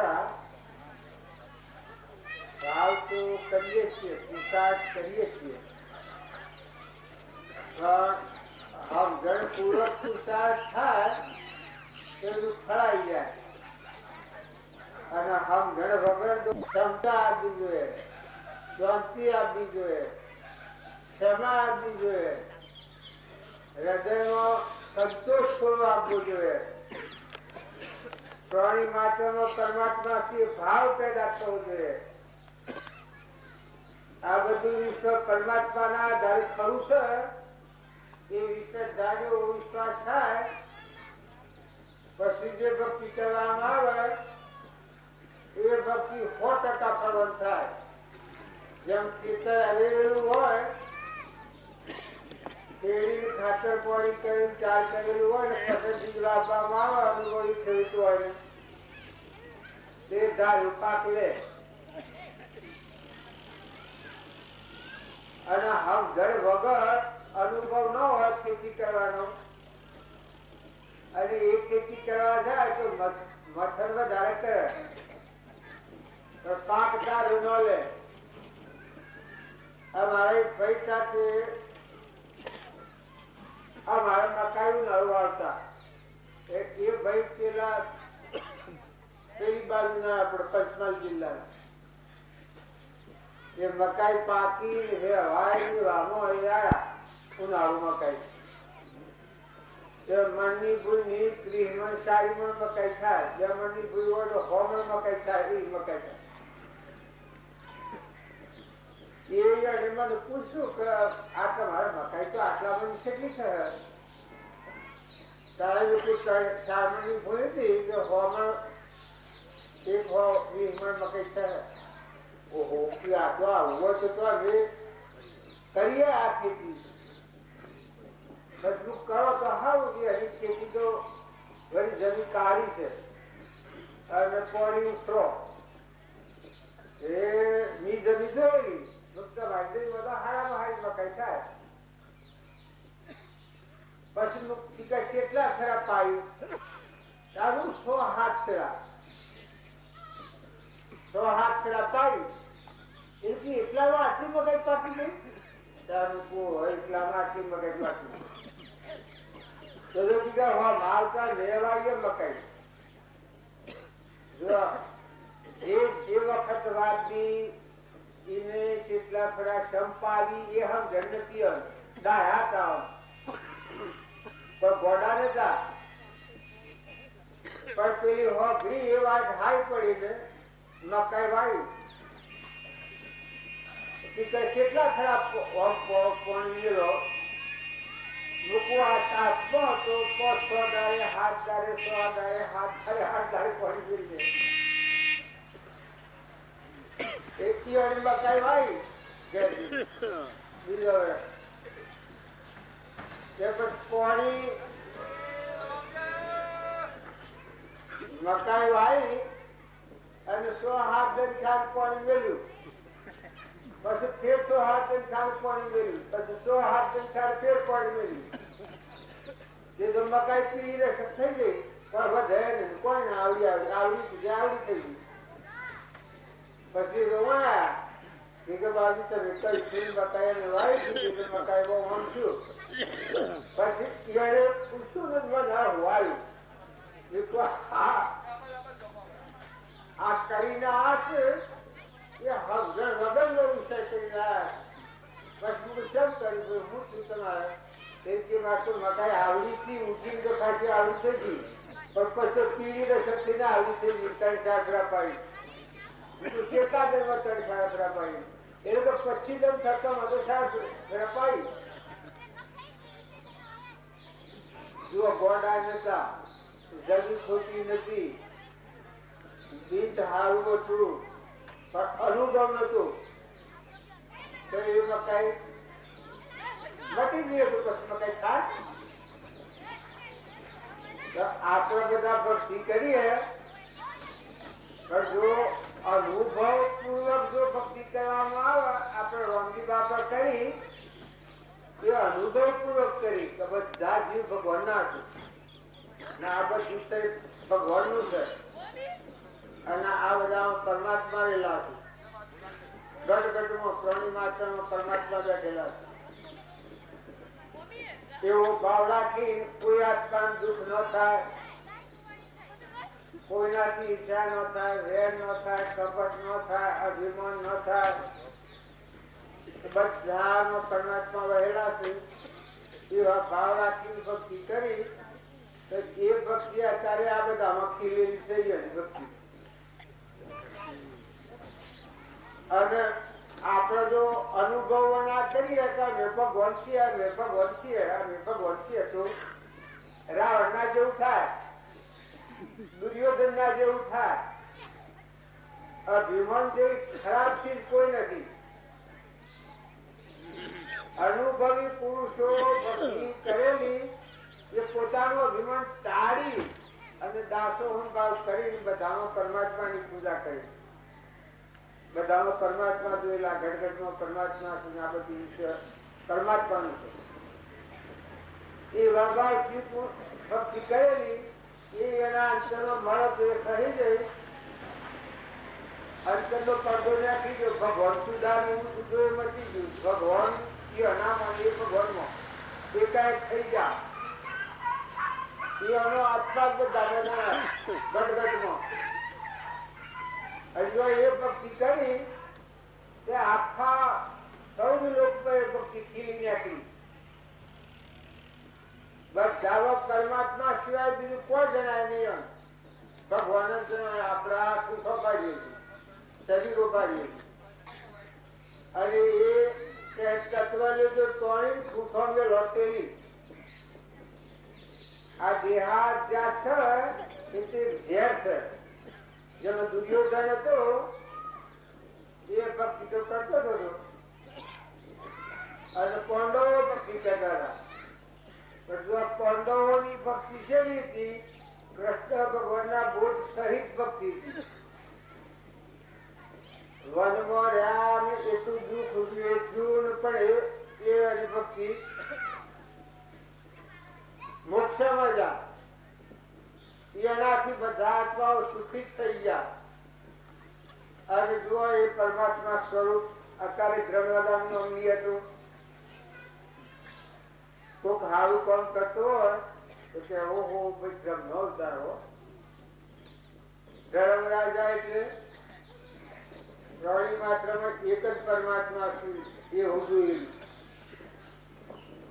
Speaker 1: દાદા ભાવ તો કરીએ છીએ, પુરુષાર્થ કરીએ છીએ, પણ જણ પૂર્વક પુરુષાર્થ થાય તો ફળાઈ જાય. અને જણ વગર તો ક્ષમતા આપવી જોઈએ, શાંતિ આપવી જોઈએ, ક્ષમા આપવી જોઈએ, હૃદયમાં સંતોષ થોડો આપવો જોઈએ, પ્રાણી માત્રનો પરમાત્માથી ભાવ પેદા થવો જોઈએ. આ બધું વિશ્વ પરમાત્માના આધારે ખરું છે. એ વિશ્વ જાણ્યો વિશ્વાસ થાય પછી જે ભક્તિ કરવામાં આવે એ ભક્તિ 100% ફળવંત થાય. જેમ ખેતર હરેલું હોય, શેરડીની ખાતર પાણી કરીને ચાર કરેલું હોય ને પછી બીજ વાપવામાં આવે અનુભવી ખેડૂત હોય ને તે ધાર્યું પાક લે. અને જળ વગર અનુભવ ન હોય ખેતી કરવાનો અને એ ખેતી કરવા જાય તો મચ્છર વધારે કરે તો પાક સારું ન લે. અમારે ભાઈ સાથે અમારે મકાઈ નળું આવતા એ ભાઈ પેલા પેલી બાજુ ના આપડે પંચમહાલ જિલ્લાના એ મકાઈ પાકી હવાઈ વામો ઉનાળુ મકાઈ મણની ભૂલની 30 મણ 40 મણ મકાઈ થાય. બે મણની ભૂલ હોય તો 100 મણ મકાઈ થાય. એ મકાઈ થાય. એ મને પૂછ્યું કે આ તમારે મકાઈ તો આટલા મણ કેટલી છે? તારે 4 મણની ભૂલ હતી તો 100 મણ 20 મણ મકાઈ છે. ઓહો આટલો આવો તો કરીએ આ ખેતી બધું કરો તો સારું. હજી ખેતી તો વળી જમીન કાઢી છે અને પાણી ઉતરો એ મી જમી જોઈ બધા હારામાં હારી મકાઈ થાય. પછી કેટલા ખરા પાયું તારું 100 હાથ ફેરા 100 હાથ ફેરા પાયું એટલામાં આટલી મકાઈ પાકી ગઈ. એટલામાં આટલી મકાઈ પાકી તો માલકા લેવાય મકાઈ જો એ વખત વાતની એને કેટલા ખરા સંપાવી એ હમ જન્નતી ડાયા હતા પણ ગોડા નતા. પણ પેલી હોગરી એ વાત હાઈ પડી ને મકાઈ વાવી કેટલા ખરાબ પાણી મેળો મૂકવા તાપમાં તો 500 દાડે હાથ દાડે 100 દાડે હાથ દાડે પાણી મેળવે. એક મકાઈ વાવી પાણી મકાઈ વાવી અને 100 હાથ દઈને ખાસ પાણી મેળવ્યું. પછી ફેર 100 હાથ દઈને ખાસ પાણી મેળવ્યું. પછી 100 હાથ દઈને ખાસ ફેર પાણી મેળવ્યું. જે તો મકાઈ પીરી રસ થઈ ગઈ પણ વધે નહીં. કોઈ આવડી થઈ ગઈ. પછી કે બાજુ તમે કઈ ફીલ મકાઈ વાવી દીધી મકાઈ બહુ વાંચ્યું. પછી ઈયારે પૂછ્યું ને મને વાવી આ કરીને આ છે એ વગર નો વિષય કરી રહ્યા. પછી હું શેમ કર્યું હું છું તમારે મકાઈ આવડી હતી ઉઠી તો ખાસી આવડી થઈ ગઈ પણ પછી પીડી ને શક્તિ ને આવડી થઈ ગઈ. 3 સાકરા પાડી શેકા દરમાં 3 સાકરા પાડી એ તો પછી દમ થતો હતો સાકરા પાડી. જુઓ ગોડા નતા, જમીન ખોટી નથી, બીજ સારું હતું પણ અનુભવ નતો તો એ મકાઈ મટી ગઈ હતું. પછી મકાઈ ખાસ આપણે બધા ભક્તિ કરીએ પણ જો અનુભવ પૂર્વક જો ભક્તિ કરવામાં આવે આપણે રોમજી બાબા કરી એ અનુભવ પૂર્વક કરી કે બધા જીવ ભગવાન ના હતું ને આ બધું ભગવાન નું છે. અને આ બધા પરમાત્મા રહેલા છે. ગઢગઢમાં પ્રાણી માત્રમાં પરમાત્મા બેઠેલા છે. એવો ભાવ રાખી કોઈ આત્મા દુઃખ ન થાય, કોઈનાથી ઈચ્છા ન થાય, વેર ન થાય, કપટ ન થાય, અભિમાન ન થાય. બધા પરમાત્મા વહેલા છે. એવા ભાવ રાખી ભક્તિ કરી તો એ ભક્તિ અત્યારે આ બધામાં ખીલેલી છે ભક્તિ. અને આપણે જો અનુભવો ના કરીએ તો ભગવાન છીએ તો રાવણ ના જેવું થાય, દુર્યોધન ના જેવું થાય. અભિમાન જેવી ખરાબ ચીજ કોઈ નથી. અનુભવી પુરુષો ભક્તિ કરેલી એ પોતાનું અભિમાન ટાળી અને દાસોહંભાવ કરી બધામાં પરમાત્માની પૂજા કરી. બધામાં પરમાત્મા જોયેલા, ઘટઘટમાં પરમાત્મા છે, આ બધી ઈશ્વર પરમાત્માનું છે. એ વાભાવથી ભક્તિ કરેલી એ એના અંતરમાં મળત એ કહી જાય. અંતરનો પડદો નાખી ગયો. ભગવાન સુધારું સુધો એ મટી ગયું. ભગવાન અનામાં એ ભગવાનમાં એકાએક થઈ જાય. એનો આત્મા બધા ગટગટમાં હજુ એ ભક્તિ કરી તે આખા સૌ લોકો એ ભક્તિ ખીલી નાખી. બધા પરમાત્મા સિવાય બીજું કોઈ જણાય નહીં. ભગવાન આપણા સુખો પાડીએ, શરીરો પાડીએ. અને એ તત્વ લેજો તોણી સુખો લોટેલી આ દેહાધ્યાસ છે તે ઝેર છે. જેનો દુર્યોધન હતો એ ભક્તિ તો કરતો હતો અને પાંડવો ભક્તિ કરતા હતા. પણ જો પાંડવોની ભક્તિ શેની હતી? કૃષ્ણ ભગવાનના બોધ સહિત ભક્તિ હતી. વનમાં રહ્યા એટલું દુઃખ એટલું પણ એ હરિભક્તિ મોક્ષમાં જા. એનાથી બધા આત્માઓ સુખી થઈ ગયા. અને જુઓ એ પરમાત્મા સ્વરૂપ અત્યારે ધર્મદાન નું અંગી હતું. કોઈક સારું કામ કરતો હોય તો કે ઓહો ભાઈ ધર્મ નો અવતાર હો. ધર્મ રાજા એટલે પ્રાણી માત્રમાં એક જ પરમાત્મા એ હું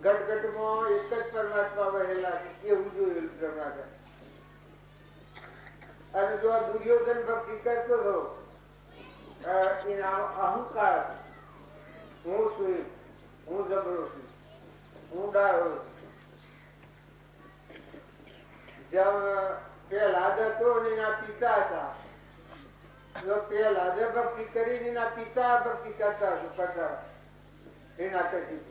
Speaker 1: ગટગટમાં એક જ પરમાત્મા વહેલા છે એવું જોયેલું ધર્મ રાજા. અને જો આ દુર્યોધન ભક્તિ કરતો હતો એના અહંકાર, હું છું, હું જબરો છું, હું ડાયો. જેમ પેલા હતો એના પિતા હતા. જો પેલા જે ભક્તિ કરી એના પિતા ભક્તિ કરતા એના કરતી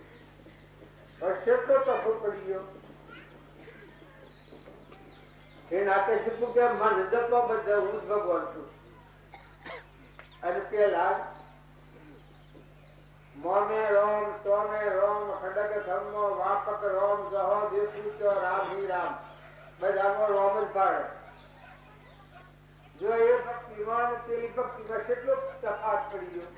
Speaker 1: કેટલો તફો પડી ગયો. એ નાતે શીખવું કે મન જપવા બધા હું જ ભગવાન છું. અને પેલા મોને રોમ તોમે રોમ ખડગ ધર્મ વાપક રોમ જહો દેશુ રામ હિ રામ બધામાં રોમ જ પાડે. જો એ ભક્તિમાં પેલી ભક્તિમાં કેટલો તફાત પડી ગયો.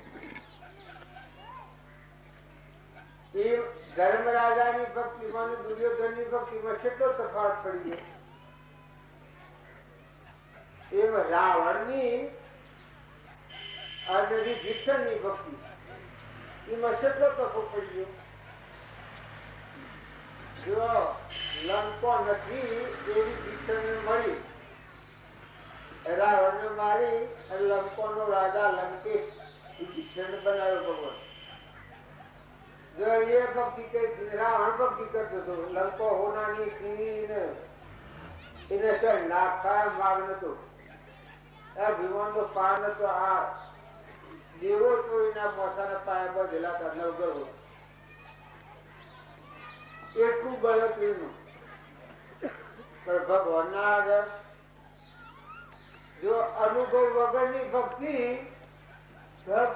Speaker 1: એ ધર્મ રાજાની ભક્તિમાં દુર્યોધનની ભક્તિમાં કેટલો તફાત પડી ગયો. એમ રાવણની અને વિભીષણની ભક્તિ એમાં કેટલો તફો પડી ગયો. જો લંકો નથી એવી ભીષણને મળી, રાવણને મારી અને લંકોનો રાજા લંકેશ ભીષણ બનાવ્યો ભગવાન. જો એ ભક્તિ કરી રાવણ ભક્તિ કરતો હતો. લંકો હોનાની એને શું નાખા માગ નતો. ભગવાન નો પાર નતો. આ દેવો તો એના મોસાના પાયા બધેલા હતા નવગર્ભ. એટલું બળ એનું. પણ ભગવાન ના આગળ જો અનુભવ વગરની ભક્તિ ઢગ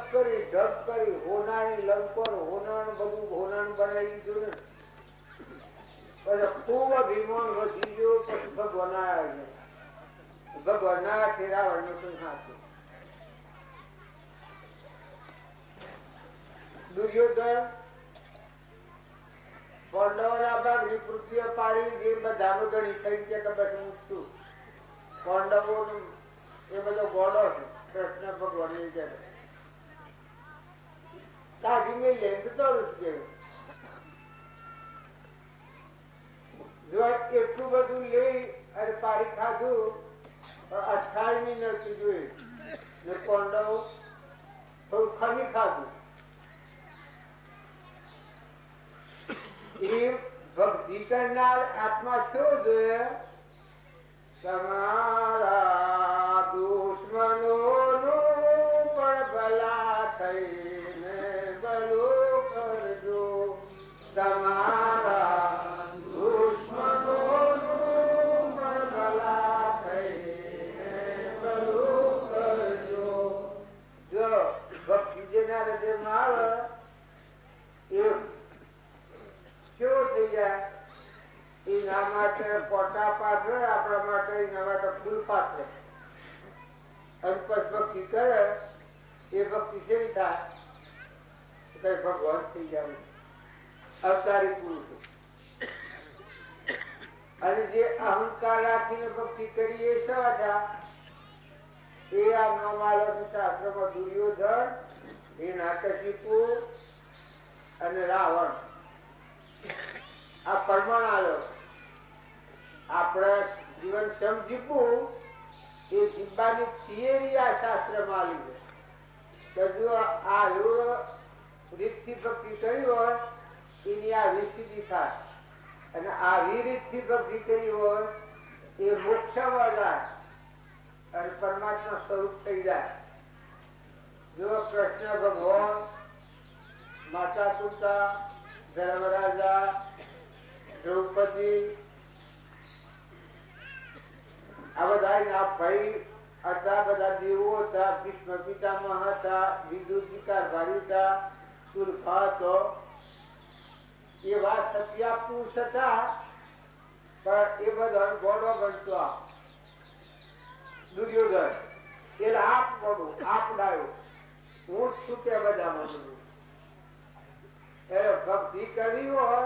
Speaker 1: કરી હોનાની લંકો હોનાનું બધું હોનાનું બનાવી દીધું ને. પછી ખૂબ અભિમાન વધી ગયો. પછી ભગવાન આવ્યા ભગવાનના રાવણનું સંહાર થયું. દુર્યોધન પાંડવોના ભાગની પૃથ્વીઓ પાડી જે બધાનો ગણી થઈ કે બસ હું છું. પાંડવો એ બધો ગોળો છે. કૃષ્ણ ભગવાન ની જગ્યા કાઢી મેં લઈને તો જો એટલું બધું લઈ અને પાડી ખાધું 28મી નરકી જોઈ ને પાંડવ થોડું ખમી ખાધું. એ ભક્તિ કરનાર આત્મા શું જોઈએ? તમારા દુશ્મનોનું પણ ભલા થઈને ભલું કરજો. તમારા દુશ્મનોનું પણ ભલા થઈને ભલું કરજો. જો ભક્તિ જેના હૃદયમાં આવે એ શું થઈ જાય? એના માટે પોટા પાથરે, આપણા માટે એના માટે ફૂલ પાથરે. અને પછી ભક્તિ કરે એ ભક્તિ સેવી થાય ભગવાન થઈ જાય અવતારી પુરુષ. અને જે અહંકાર રાખીને ભક્તિ કરી એ સવાજા એ આ નવમાલવ શાસ્ત્રમાં દુર્યોધન, હિરણ્યકશિપુ અને રાવણ આ પરમાણુ આપણે જીવન સમજીવું એ જીવવાની થિયરી આ શાસ્ત્રમાં આવી છે. જો આ રીતથી ભક્તિ કરી હોય એની આ વિસ્તૃતિ થાય અને આવી રીતથી ભક્તિ કરી હોય એ મોક્ષમાં જાય અને પરમાત્મા સ્વરૂપ થઈ જાય. જો કૃષ્ણ ભગવાન, માતા પિતા, ધર્મરાજા, દ્રૌપદી આ બધા ભાઈ હતા, બધા દેવો હતા, ભીષ્મ પિતામહ હતા, વિદુરજી કારભારી હતા, શુલ્ફા હતો. એવા સત્યા પુરુષ હતા પણ એ બધા ગોળો ગણતો દુર્યોધન. એટલે આપ ગોળું આપ ડાયો ઊંટ છૂટે બધા બધું. એટલે ભક્તિ કરવી હોય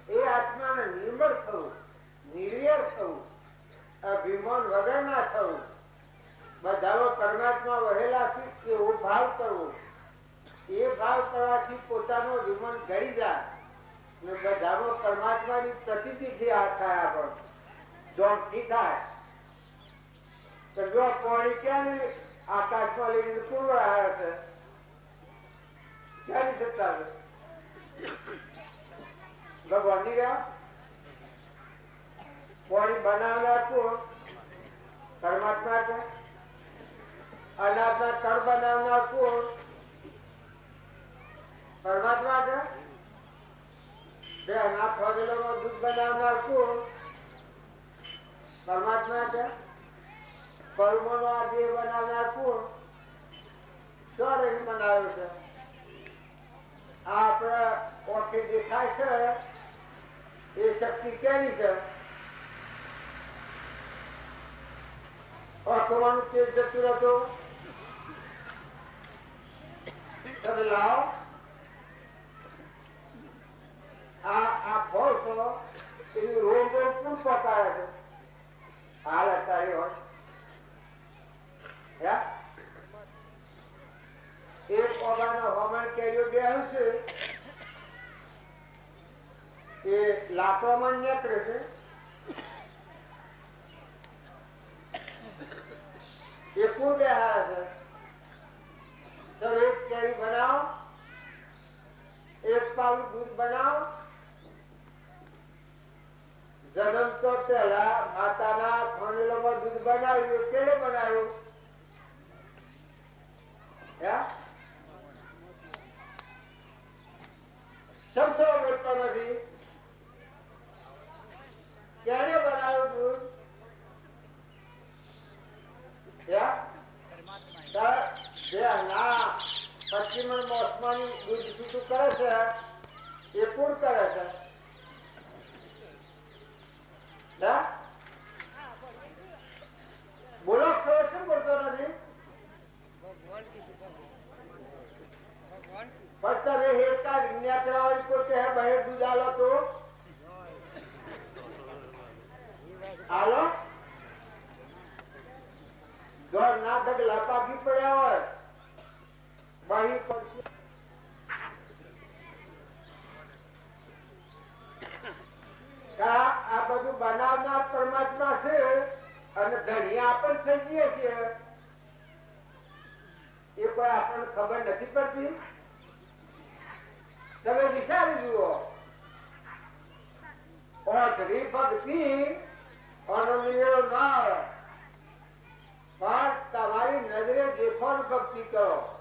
Speaker 1: એ આત્માને નિર્મળ થવું, નિર્વેર થવું, અભિમાન વગર ના થવું. બધામાં પરમાત્મા વહેલા છે એવો ભાવ કરવો. એ ભાવ કરવાથી પોતાનો અભિમાન ઘડી જાય ને બધામાં પરમાત્માની પ્રતીતિ આ થાય. આપણને ચોકથી થાય તો જો પાણી ક્યાં ને આકાશમાં લઈને પૂર્વ આવ્યા છે ક્યાંની સત્તા છે? ભગવાન ની ગયા પાણી બનાવનાર કોણ? પરમાત્મા છે. અનાજના તળ બનાવનાર કોણ? પરમાત્મા છે. બે અનાથ હોદેલોમાં દૂધ બનાવનાર કોણ? પરમાત્મા છે. કર્મનો આ દેહ બનાવનાર કોણ? શું એને બનાવ્યો છે? આ આપણા ઓઠે દેખાય છે એ શક્તિ કેની છે? આંખવાનું તેજ જતું હતું. તમે લાવો આ ફળ છો એની રોગ પણ પકાવે છે. હાલ અત્યારે હોય એક ઓગાનો હવામાન કેરીઓ બે હશે એ લાકડામાં નીકળે છે. એ કોણ બેહાર છે? તો એક કેરી બનાવો, એક પાવડું દૂધ બનાવો. જન્મ તો પહેલા માતાના ફણેલોમાં દૂધ બનાવ્યું. કેળે બનાવ્યું? સમસો મળતો નથી. ક્યારે બનાવ્યું દૂધ? પશ્ચિમ મોસમાની દૂધ છૂટું કરે છે એ કોણ કરે છે? બોલો સર શું બોલતો નથી પણ તમે હેરતા વિજ્ઞાપનાવાળી પોતે હે બહેર દૂધ આલો તો આલો જો ના ડગલા પાકી પડ્યા હોય બાહી પડશે આ બધું બનાવનાર પરમાત્મા છે અને ધણિયા પણ થઈ જઈએ છીએ એ કોઈ આપણને ખબર નથી પડતી તમે વિચારી જુઓ ઓઠરી ભક્તિ અનમિયો ના પણ તમારી નજરે દેખોની ભક્તિ કરો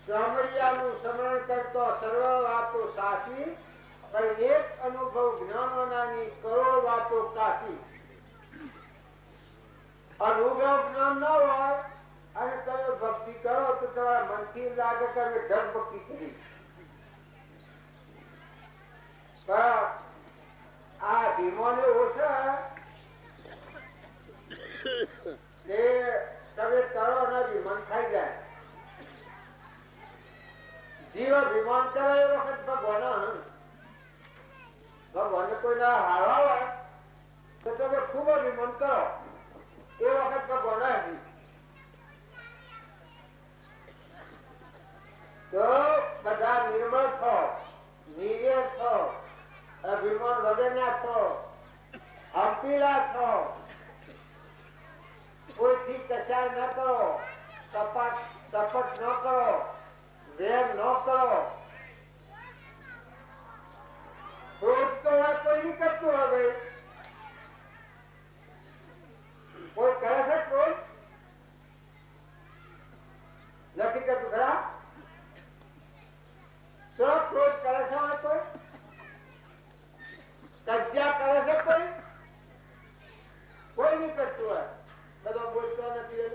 Speaker 1: સામરિયાનું સ્મરણ કરતો સર્વ વાતો સાસી પણ એક અનુભવ જ્ઞાનોનાની કરોડ વાતો કાશી અનુભવ જ્ઞાન ન હોય અને તમે ભક્તિ કરો તો તમારા મનથી લાગે કે અમે ઢગ ભક્તિ કરી આ ધીમોને ઓછા તે તમે કરો ને વિમાન ખાઈ જાય જીવ વિમાન કરે એ વખત ભગવાન ભગવાન કોઈના હારવા હોય તો તમે ખૂબ વિમાન કરો એ વખત ભગવાન તો બધા નિર્મળ થો નિર્ય થો અભિમાન વગરના થો અપીલા થો કોઈથી કચાય ન કરો કપટ ન કરો વેર ન કરો ક્રોધ તો કોઈ નહીં કરતું હવે કોઈ કરે છે ક્રોધ નથી કરતું ખરા શું ક્રોધ કરે છે કોઈ કજ્જા કરે છે કોઈ નહીં કરતું હોય બધો બોલતો નથી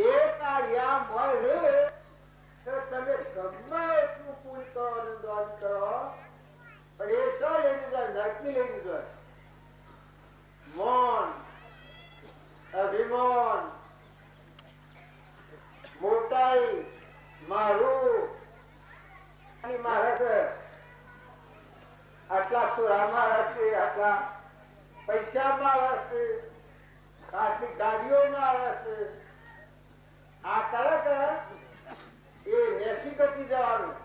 Speaker 1: એ કાર્યા મળે તો તમે ગમે એટલું પૂરી કરો અને દાન કરો પણ એ શું લઈને જાય નરકી લઈને જાય મૌન અભિમાન મોટાઈ મારું મારે આટલા સુરામાં રહેશે આટલા પૈસામાં રહેશે આટલી ગાડીઓમાં રહેશે આ કરે કે એ નેસી કરતી જવાનું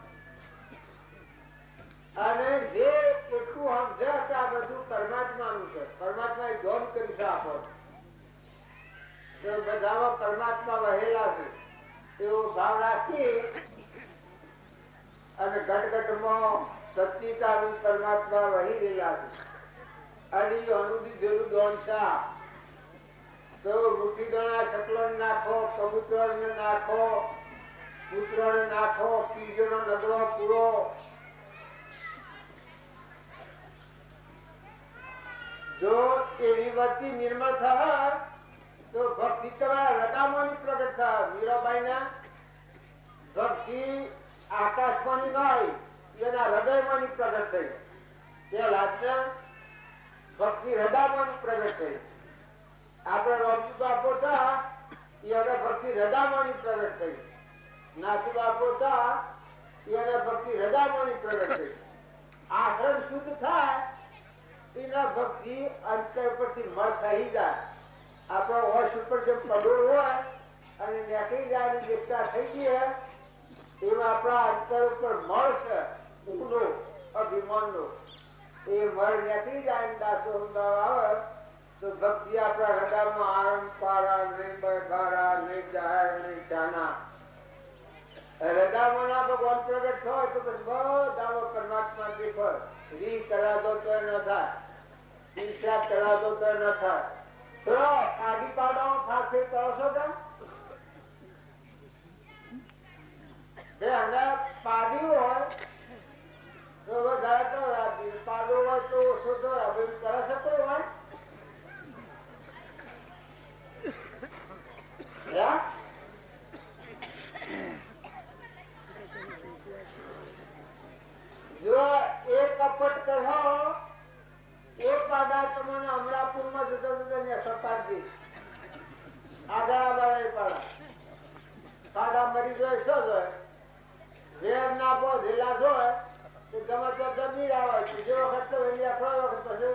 Speaker 1: અને જે એટલું સમજે કે આ બધું પરમાત્માનું છે પરમાત્મા એ જોબ કરી છે આપણને બધામાં પરમાત્મા વહેલા છે એવો ભાવ રાખી અને ઘટઘટમાં સચિતાનંદ પરમાત્મા વહી રહેલા છે અને અનુદી જેવું દોન છે તો મુઠ્ઠી ગણા શકલો નાખો કબૂતર ને નાખો પુત્ર ને નાખો પીજો નો નગરો પૂરો જો એવી વર્તી નિર્મળ થાય તો ભક્તિ તમારા હૃદયમાંની પ્રગટ થાય મીરાબાઈ ના ભક્તિ આકાશમાંની નહીં એના હૃદયમાંની પ્રગટ થઈ તે લાજના ભક્તિ હૃદયમાંની પ્રગટ થઈ આપડે રોજી બાપો હતા એને ભક્તિ હૃદયમાંની પ્રગટ થઈ નાસી બાપો હતા એને ભક્તિ હૃદયમાંની પ્રગટ થઈ આશ્રમ શુદ્ધ થાય એના ભક્તિ અંતર પરથી મળ થઈ જાય આપણા હોશ ઉપર જેમ પગોળ હોય અને નીકળી જાય અને દેખતા થઈ ગયા એમાં આપણા અંતર ઉપર મળ છે ઊંડો અભિમાનનો એ મળ નીકળી જાય દાસો આવે તો ભક્તિ આપણા હૃદયમાં આનંદ પારા નહીં બગારા નહીં જાહેર નહીં જાના હૃદયમાં ભગવાન પ્રગટ હોય તો બધા પરમાત્મા દેખો રી કરાતો તો ન થાય ઈર્ષા કરાતો તો ન થાય આડી પાડો ફાફે કરો છો તમે પાડી હોય તો વધારે તો પાડો હોય તો ઓછો તો કરે છે કોઈ હોય જો એક કપટ કહો એક પાડા તમને અમરાપુર આગળ વાળા પાડા પાડા મરી જાય શું જોઈએ જેમ ના બહુ ઢીલા જોય તો ગમે તો જમી આવે બીજો વખત તો એની આખો વખત પછી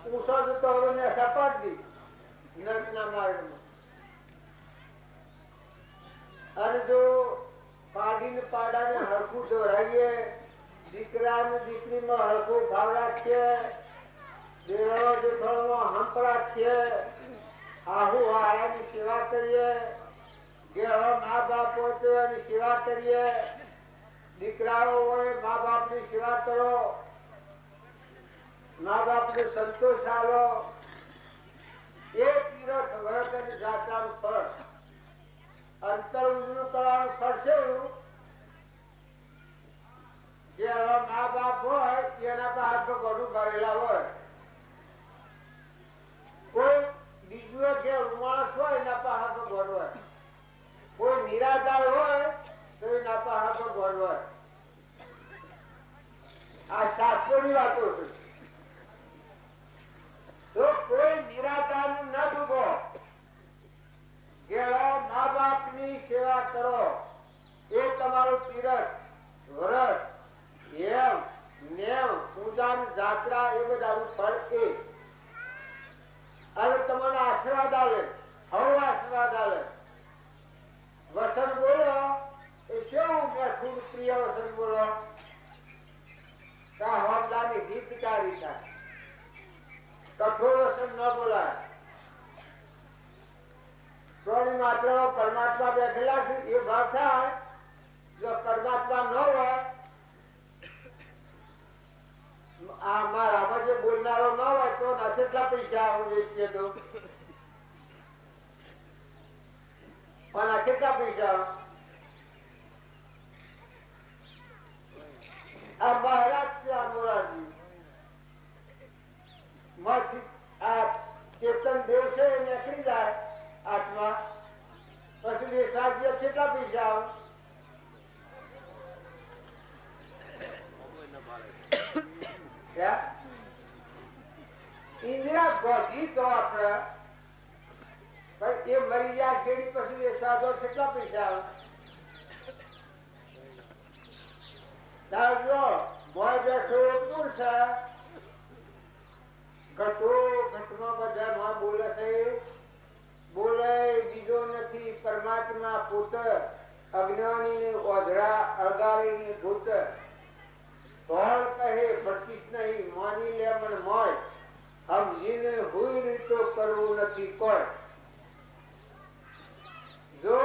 Speaker 1: ઊંચો જતો હવે મેં સપાટ દી નદીના માર્ગમાં અને જો પાડીને પાડાને હરખું દોરાઈએ દીકરા ને દીકરીમાં હરખું ભાવ રાખીએ દેવળો જેઠોળમાં હંપ રાખીએ આહુ હારાની સેવા કરીએ ગેળો મા બાપ હોય તો એની સેવા કરીએ દીકરાઓ હોય મા બાપની સેવા કરો મા બાપને સંતોષ આલો એ તીરથ વ્રત અને જાત્રાનું ફળ અંતર ઉજળું કરવાનું ફળ છે જે મા બાપ હોય એના પર હાથ ઘણું ભરેલા હોય કોઈ બીજું જે માણસ હોય એના પર હાથ ઘર હોય કોઈ નિરાધાર હોય તો એના પર હાથ ઘર હોય આ શાસ્ત્રોની વાતો છે તો કોઈ નિરાધાર ન ડૂબો મા બાપ ની સેવા કરો એ તમારું તીરથ વ્રત એમ નેમ પૂજા જાત્રા એ બધાનું ફળ એ અને તમને આશીર્વાદ આવે હવ આશીર્વાદ આવે વસન બોલો એ શું મેઠું પ્રિય વસન બોલો હોદલાની હિતકારી થાય કઠોર વસન ન બોલાય થોડી માત્ર પરમાત્મા બેઠેલા છે એ ભાવ થાય જો પરમાત્મા ન હોય આમાં જે બોલનારો ન હોય તો કેટલા પૈસા વેચીએ તો પણ કેટલા પૈસા આ મહારાજ છે આ મોરારજી આ ચેતન દેવ છે એ નીકળી જાય આત્મા પછી સાધ્ય કેટલા પૈસા ઇન્દિરા ગોધી તો આપડે એ મરી જાય ખેડી પછી સાધો કેટલા પૈસા આવે મોય બેઠો શું છે ઘટો ઘટમાં બધા માં બોલે છે બોલે બીજો નથી પરમાત્મા પુત અજ્ઞાની ઓધરા અગારી ભૂત કોણ કહે ભટકીશ નહીં માની લે મન મોય સમજીને હુઈ તો કરવું નથી કોઈ જો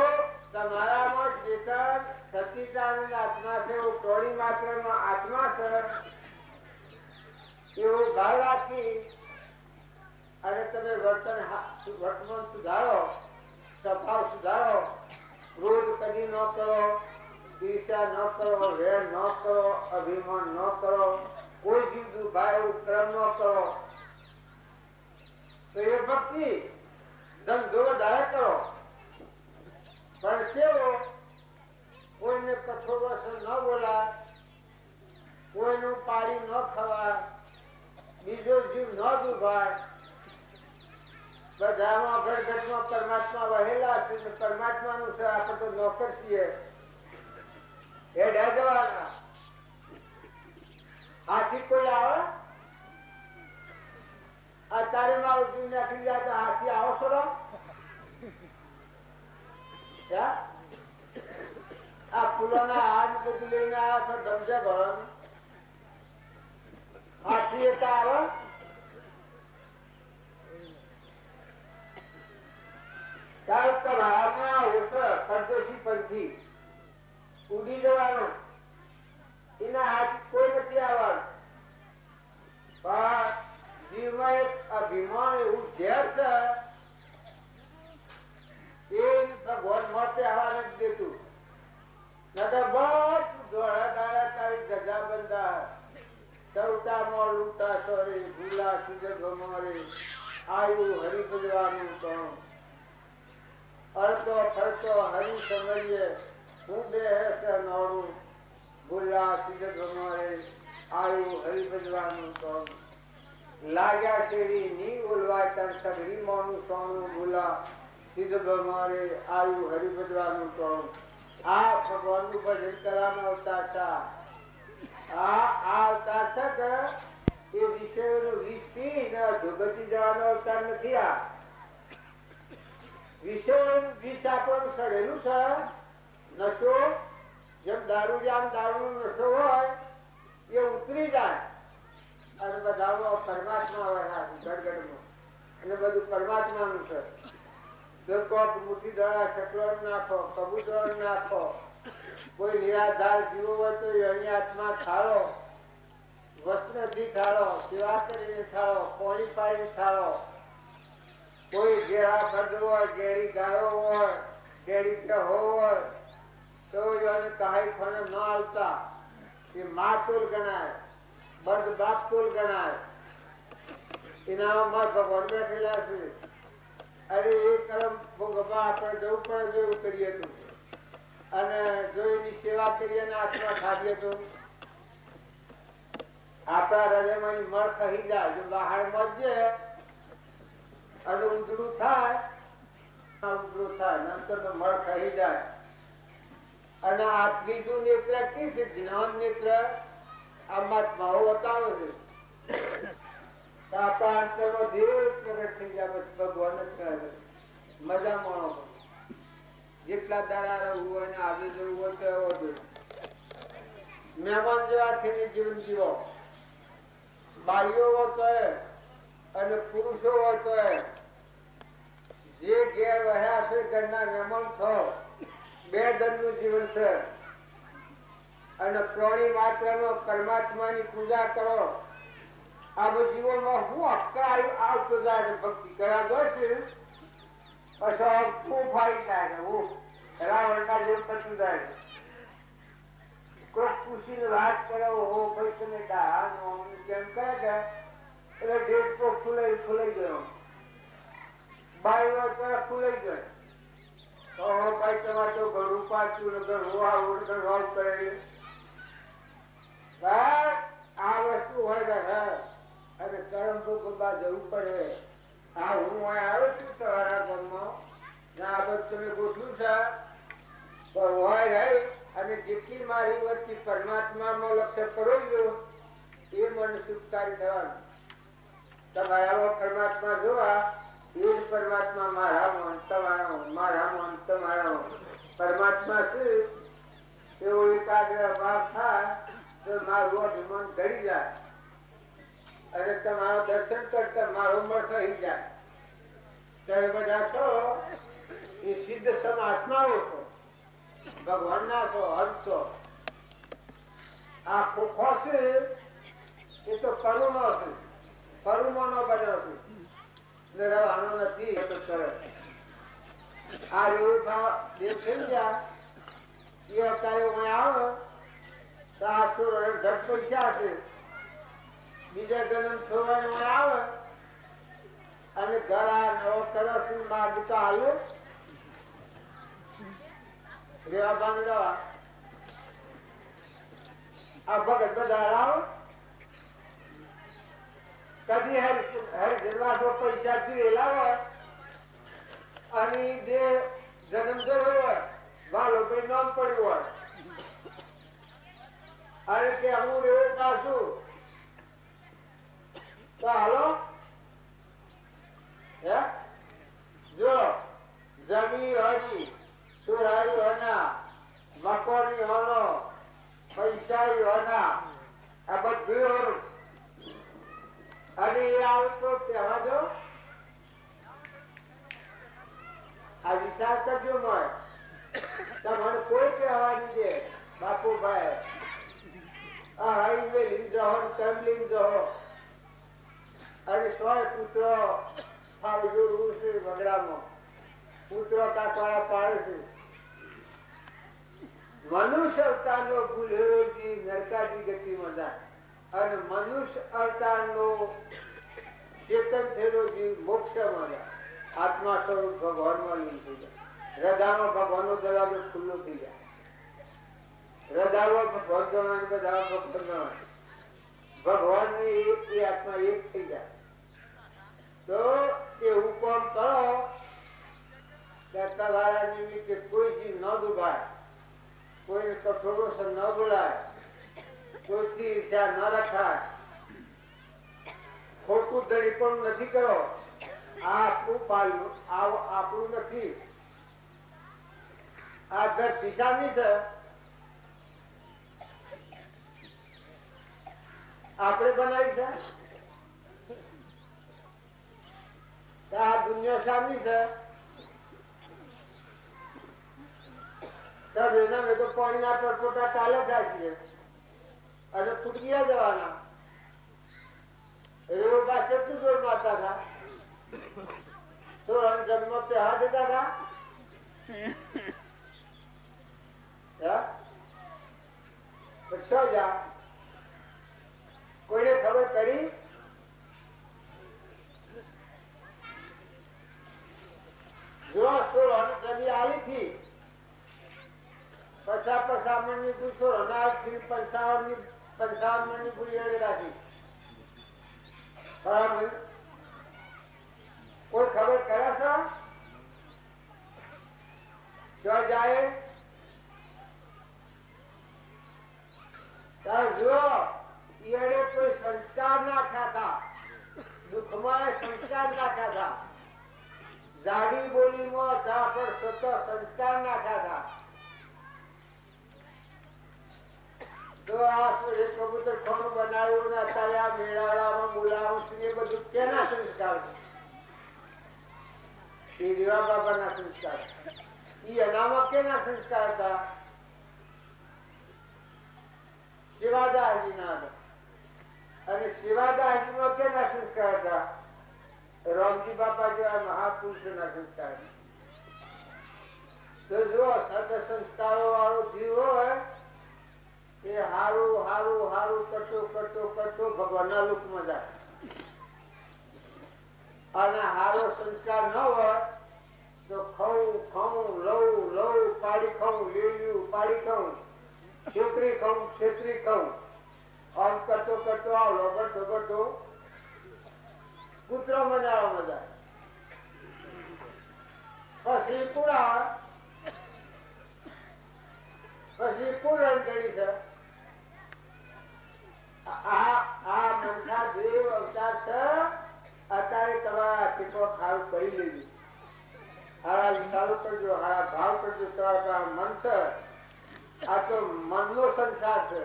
Speaker 1: તમારામાં ચેતન સચિદાનંદ આત્મા છે એવું ટોળી માત્રમાં આત્મા છે એવું ભાવ રાખી અને તમે વર્તમાન સુધારો સ્વભાવ સુધારો ક્રોધ કદી ન કરો ઈર્ષા ન કરો વેર ન કરો અભિમાન ન કરો કોઈ જીવ દુભાય ક્રમ ન કરો તો એ ભક્તિ ધંધો વધારે કરો પણ સેવો કોઈને કઠોર વસન ન બોલાય કોઈનું પાણી ન ખવાય બીજો જીવ ન દુભાય બધામાં ઘરઘટમાં પરમાત્મા વહેલા છે પરમાત્મા નું છે આપણે તો નોકર છીએ એ જવાના હાથી કોઈ આવે અત્યારે મારું જીવ નાખી જાય તો હાથી આવો છો આ ફૂલોના હાથ બધું લઈને આવ્યા તો ધમજા ભરવાનું હાથી એક આવે પરદેશી પંથી ઉડી જવાનું એના હાથ કોઈ નથી આવવાનું પણ જીવમાં એક અભિમાન એવું ઝેર છે એ ભગવાન મળતે આવવા નથી દેતું બધું દોડા દાડા તારી ગજા બંધા સૌતામાં લૂંટા સોરે ભૂલા સુજર ગમારે આયુ હરી ભજવાનું કોણ અડતો ફરતો હરી સમજીએ હું દેહ છે નોરું ભૂલા સુજર ગમારે આયુ હરી ભજવાનું કોણ લાગ્યા શેરી ની ઓલવાય તન સગરી મોનું સોનું ભૂલા સિદ્ધ બ્રહ્મારે આવ્યું હરિભદ્રાનું તો આ ભગવાનનું ભજન કરવાનો અવતાર છે. આ અવતાર છે કે એ વિષયોનું વિષ પી ધોગતી જવાનો અવતાર નથી. આ વિષયોનું વિષ આપણને સડેલું છે. નશો જેમ દારૂ દારૂ નશો હોય એ ઉતરી જાય અને બધા પરમાત્મા ગડગડમાં અને બધું પરમાત્માનું છે. જો કોક મુઠ્ઠી દળા શકલો નાખો, કબૂતર નાખો, કોઈ નિરાધાર જીવો હોય તો એની આત્મા ઠાળો, વસ્ત્રથી ઠાળો, સેવા કરીને ઠાળો, પાણી પાડીને ઠાળો. કોઈ ઘેરા બર્દ હોય, ઘેરી ગાયો હોય, ઘેરી ભેહો હોય તો એને કાંઈ ફોને ન આવતા એ માતુલ ગણાય, બર્દ બાપતુલ ગણાય. એનામાં ભગવાન બેઠેલા છે. અરે એ કરમ ભોગવવા આપણે જવું પડે જેવું કરીએ તો, અને જો એની સેવા કરીએ ને આત્મા ખાઈએ તો આપણા હૃદયમાંની મળ કહી જાય. જો બહાર મજે અને ઉજળું થાય, નંતર મળ કહી જાય. અને આ ત્રીજું નેત્ર કી છે? જ્ઞાન નેત્ર. આત્માઓ બતાવે છે. આપણા અંતરનો દેવ પ્રગટ થઈ જાય. ભગવાન જ કહે મજા માણો. જેટલા દાડા રહેવું હોય ને આજે જવું હોય તો એવો જોઈએ. મહેમાન જેવા થઈને જીવન જીવો. બાઈઓ હોય અને પુરુષો હોય જે ઘેર રહ્યા છે ઘરના મહેમાન છો. બે ધનનું જીવન છે. અને પ્રાણી માત્રનો પરમાત્માની પૂજા કરો. આ જીવનમાં હું અક્કર આવતો જાય ભક્તિ કરા દો છે. પછી ખૂબ ફાઈ જાય હું રાવણના જેવું પતું જાય. કોઈક પૂછીને વાત કરો હો ભાઈ તમે કેમ કરે કે એટલે ડેટ તો ખુલાઈ ગયો. બાઈ ખુલાઈ ગયો તો ભાઈ તમારે તો ઘરું પાછું ઘર હોવા કરેલી આ વસ્તુ હોય અને કરમ ભોગવવા જવું પડે. હા હું આવ્યો છું તમારા ઘરમાં આ બધું તમે ગોઠવું છે હોય રહી અને જેટલી મારી વચ્ચે પરમાત્મામાં લક્ષ્ય કરો એ મને સુખકારી થવાનું. તમારા પરમાત્મા જોવા એ જ પરમાત્મા મારામાં તમારા મારામાં તમારા પરમાત્મા છે એવો એકાગ્ર ભાવ થાય તો મારું અભિમાન ઘડી જાય અને તમારું દર્શન કરતા મારો મળ થઈ જાય. તમે બધા છો એ સિદ્ધ સમાત્માઓ છો, ભગવાન ના છો, હંસ છો. આ ખોખો છે એ તો કરુણો છે, કરુણો નો બન્યો છે, રહેવાનો નથી. આ રેવું ભાવ દેવ થઈ ગયા એ અત્યારે આવે તો આ ઢગ પૈસા છે. બીજા જન્મ થવાનું આવે અને ઘર આ નવો સરસ માગતા આવ્યો રેવા બાંધવા આ ભગત બધા આવો કદી હર જન્મા પૈસા થી હોય અને જે જન્મ થયો હોય વાલો ભાઈ નામ પડ્યું હોય અને કે હું રેવું પાછું તો હાલો જો જમી હરી સુરારી હોના મકોની હોનો પૈસાઈ હોના આ બધું અને એ આવતો કહેવા દો. આ વિચાર કરજો મય તમારે કોઈ કહેવા નહીં દે બાપુભાઈ આ હાઈવે લીમ જહો ટર્મ લીમ જહો અને 100 પુત્ર જોડવું છે વગડામાં પુત્ર કાકવાળા પાડે છે. મનુષ્ય અવતારનો ભૂલેલો જીવ નરકાદી ગતિમાં જાય અને મનુષ્ય અવતારનો ચેતન થયેલો જીવ મોક્ષમાં જાય. આત્મા સ્વરૂપ ભગવાનમાં લીન થઈ જાય. હૃદયમાં ભગવાનનો દરવાજો ખુલ્લો થઈ જાય. હૃદયમાં ભગવાન બધા ભગવાન ની આત્મા એક થઈ જાય. તો એ હુકમ કરો કે તમારા નિમિત્તે કોઈ જીવ ન દુભાય, કોઈને કઠોરો ન બોલાય, કોઈથી ઈર્ષ્યા ન રખાય, ખોટું દળી પણ નથી કરો. આ આપણું પાલવું, આપણું નથી. આ ઘર દિશાની છે, આપણે બનાવી છે. આ દુનિયા શાની છે? એના મેં તો પાણીના પરપોટા ચાલે જાય છે અને ફૂટકીયા જવાના. રેવો પાસે એટલું જોર મારતા હતા, સોળ જન્મ पे हाथ देता था. કોઈને ખબર કરી? જો 16 જમી આલી થી પસા મણની પૂછો અનાજ થી 55 મણની પૂરી રાખી. બરાબર, કોઈ ખબર કરે છે? શું જાય? જો ઈયળે કોઈ સંસ્કાર નાખ્યા હતા, દુઃખમાં સંસ્કાર નાખ્યા હતા, જાડી બોલીમાં જા પર સતત સંસ્કાર નાખ્યા હતા. તો આ કબૂતર ખાનું બનાવ્યું ને અત્યારે આ મેળાવડામાં બોલાવું એ બધું કેના સંસ્કાર છે? એ દેવા બાબાના સંસ્કાર. એ અનામત કેના સંસ્કાર હતા? શિવાદાસજીના હતા. અને શિવાદાસજીમાં કેના સંસ્કાર હતા? રામજી બાપા જેવા મહાપુરુષોના સંસ્કાર. તો જો સત સંસ્કારો વાળો જીવ હોય એ હારું હારું હારું કરતો કરતો કરતો ભગવાનના લોકમાં જાય. અને હારો સંસ્કાર ન હોય તો ખાવું ખાવું લઉં લઉં પાડી ખાવું લેવું પાડી ખાવું ક્ષેત્રી ખાવું આમ કરતો કરતો આ લોગડતો કરતો પુત્ર મજાવા મજા. પછી પૂરણ કરી છે. આ મનના દેવ અવતાર છે. અત્યારે તમારા ટીપો ખાવ કરી લેવી. હારા વિચારો કરજો, હારા ભાવ કરજો. તમારા મન છે, આ તો મનનો સંસાર છે.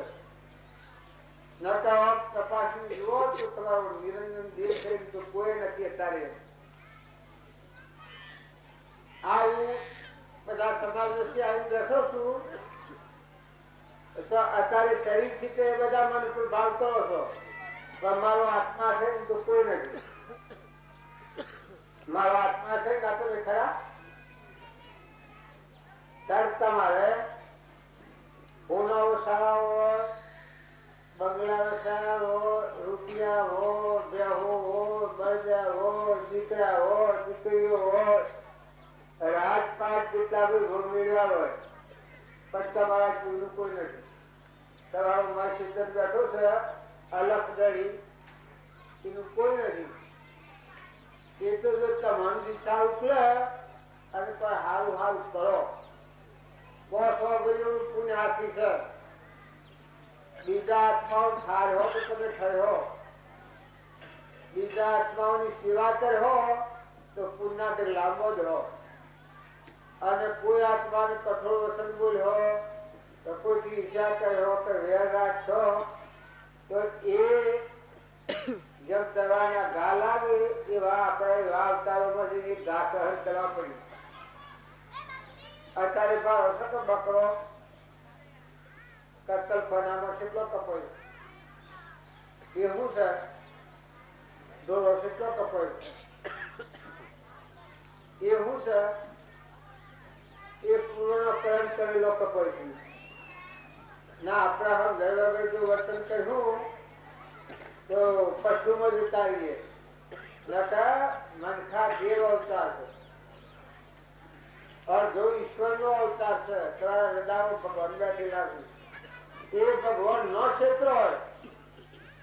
Speaker 1: નતા તપાસી જુઓ તો તમારો નિરંજન દેવ છે તો કોઈ નથી. અત્યારે આ હું બધા સમાજ વચ્ચે આવીને બેઠો છું તો અત્યારે શરીર થી તો એ બધા મને કોઈ ભાવ કરો છો, પણ મારો આત્મા છે તો કોઈ નથી. મારો આત્મા છે કાતો ખરા. ત્યારે તમારે હોનાઓ સારા હોય, બંગલા સારા હોય, રૂપિયા હોય, બેહો હોય, બજા હોય, દીકરા હોય, દીકરીઓ હોય, રાજપાટ જેટલા બી ભોગ મેળવ્યા હોય, પણ તમારા જીવનું કોઈ નથી. તમારો મન સિદ્ધન બેઠો છે અલગ દળી, એનું કોઈ નથી. એ તો જો તમારી દિશા ઉકલે અને કોઈ હારું હારું કરો, બસ વગર પુણ્ય હાથી છે. બીજા આત્માઓ ઠાર્યો તો તમે ઠર્યો, બીજા આત્માઓની સેવા કર્યો તો પુણ્ય લાંબો જ રહો. અને કોઈ આત્માને કઠોર વસન બોલ્યો તો કોઈથી ઈચ્છા કર્યો કે વેર રાખશો તો એ જેમ ચરવાના ઘા લાગે એવા આપણે એવા અવતારોમાં ઘા સહન કરવા પડી. અત્યારે ભાવ હશે તો બકરો કતલ ખાનામાં કેટલો કપાય એવું છે, દોડો કેટલો કપાય એવું છે. એ પૂર્ણ કર્મ કરેલો કપાય છે. ના આપણા હમ ઘર વગર જો વર્તન કર્યું તો પશુમાં જ ઉતારીએ. નકા મનખા દેવ અવતાર છે और जो ईश्वर नो अवतार છે તમારા હૃદયમાં ભગવાન બેઠેલા છે. એ ભગવાન નો ક્ષેત્ર હોય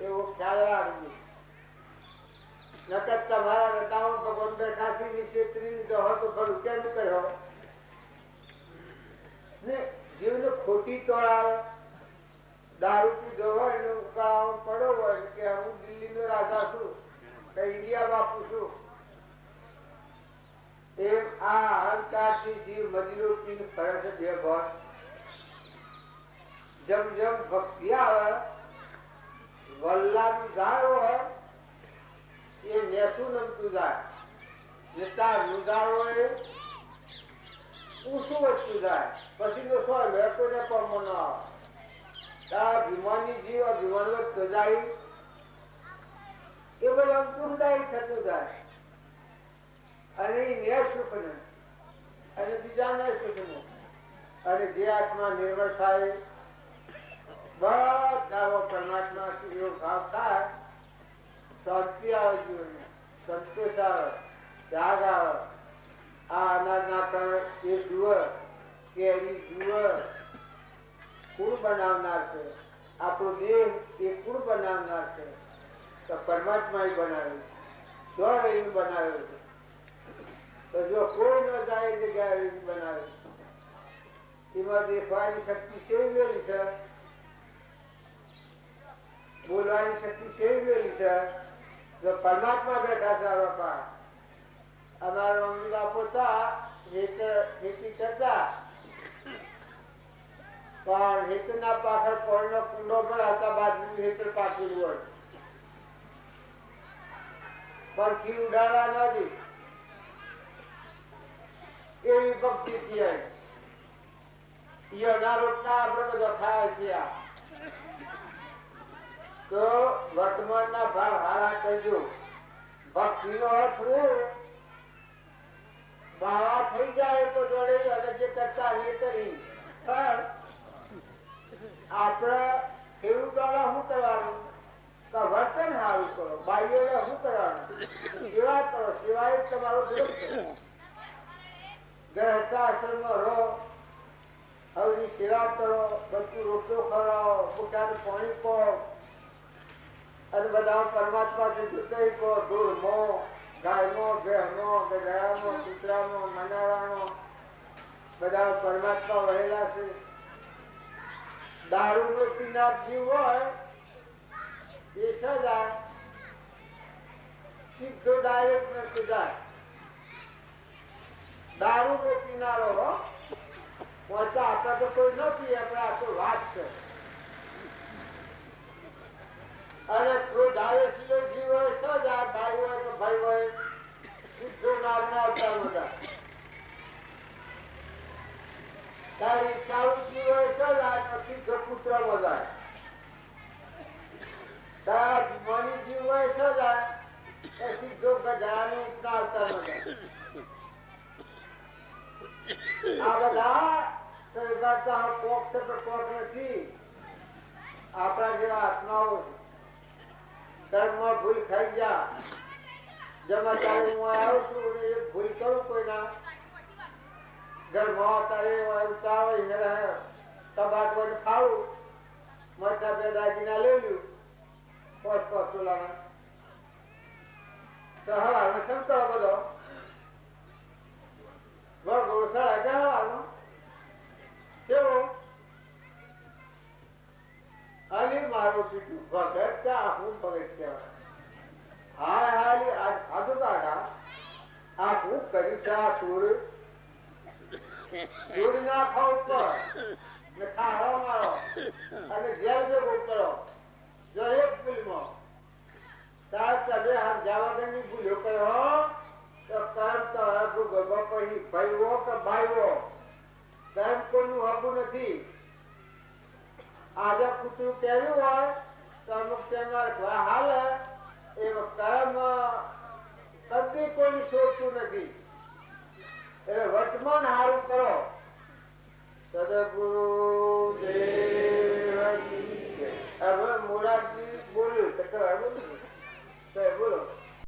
Speaker 1: એવો ખ્યાલ રાખજો. નકર તમારા રતાઓ ભગવાન બેઠાથી વિશે ત્રીની જો તો ભલું કેમ કર્યો ને જીવને ખોટી તોડાવે દારૂ પીધો હોય ને ઉકાળો પડ્યો હોય કે હું દિલ્હીનો રાજા છું કે ઇન્ડિયા બાપુ છું એમ આ અહંકારથી જીવ મદિરો પીને ફરે છે બે ભર જેમ જેમ ભક્તિ આવે વલ્લાનું ઝાડ હોય એ નેસું નમતું જાય નેતા નુગારો એ ઊંચું વધતું જાય પછી તો શું લોકોને પણ ન આવે તારા ભીમાની જીવ અભિમાન જાય એ બધું અંકુરદાયી થતું જાય અને ને સુખ ને અને બીજા ને સુખ ને અને જે આત્મા નિર્મળ થાય બધા પરમાત્મા યોગ ભાવ થાય શાંતિ આવે જીવન સંતોષ આવે ત્યાગ આવે આ અનાજ ના કણ એ જુએ કેરી જુએ કુળ બનાવનાર છે આપણો દેહ એ કુળ બનાવનાર છે તો પરમાત્મા બનાવ્યું સ્વર બનાવ્યું છે તો જો કોઈ ન જાય જગ્યાએ બનાવ્યું એમાં દેખવાની શક્તિ સેવેલી છે બોલવાની શક્તિ સેવેલી છે જો પરમાત્મા બેઠા છે બાપા અમારો અમીરા પોતા ખેતી કરતા પણ હેતુના પાછળ કોળનો કુંડો પણ હતા બાજુ હેતુ પાકેલું હોય પણ ખી ઉડાડવા નથી એવી ભક્તિ થી રોટના આપણે બધા ખાય છે તો વર્તમાન ના ભાવ હારા કરજો ભક્તિ નો અર્થ બાવા થઈ જાય તો જોડે અને જે કરતા એ કરી પણ આપડે ખેડૂત વાળા શું કરવાનું વર્તન સારું કરો બાઈઓ શું કરવાનું સેવા કરો સેવા એ તમારો ધર્મ છે ગ્રહસ્થાશ્રમમાં રહો હવની સેવા કરો બધું રોટલો ખવડાવો પોતાનું પાણી પો અને બધા પરમાત્માથી જુદાઈ પો ધૂળમો ગાયનો ભેહનો ગજરાનો કૂતરાનો મનારાનો બધા પરમાત્મા વહેલા છે દારૂ નો પીનાર જીવ હોય એ સજા સીધો ડાયરેક્ટ નથી જાય દારૂ નો પીનારો આપડા તો કોઈ નથી આપણે આ તો વાત છે અને જીવ હોય સજા ભાઈ હોય તો ભાઈ હોય સીધો નાર ના આવતા બધા તારી સારું જીવ હોય સજા સીધો પુત્ર બધા તારા ભીમાની જીવ હોય સજા સીધો ગજાનું ઉતારતા બધા આ બધા કોક છે પણ કોક નથી આપણા જેવા આત્માઓ ધર્મમાં ભૂલ ખાઈ ગયા જેમાં તારે હું આવું છું એ ભૂલ કરું કોઈના ઘરમાં તારે ઉતારો કબાટ વડે ફાળું મરચા બે દાગીના લઈ લ્યું પોચ તોલામાં તો હવે શું કરો બધો મારો પીઠું ભગત હું ભગત હાય હાલી આધુ દાદા આ હું કરીશ આ સુર ના ખાવ પર ને ખાવા મારો અને જેલ ભેગો કરો જો એક ફિલ્મો તાર તમે હાથ જાવાગર ની ભૂલ્યો કરો કર્મ તો પછી ભાઈઓ કે ભાઈઓ કર્મ કોઈનું હકું નથી આજે કૂતરું પહેર્યું હોય તો અમુક તેમાં હાલે એમાં કર્મ કદી કોઈ છોડતું નથી એટલે વર્તમાન હારું કરો સદગુરુ દેવ હવે મોરારજી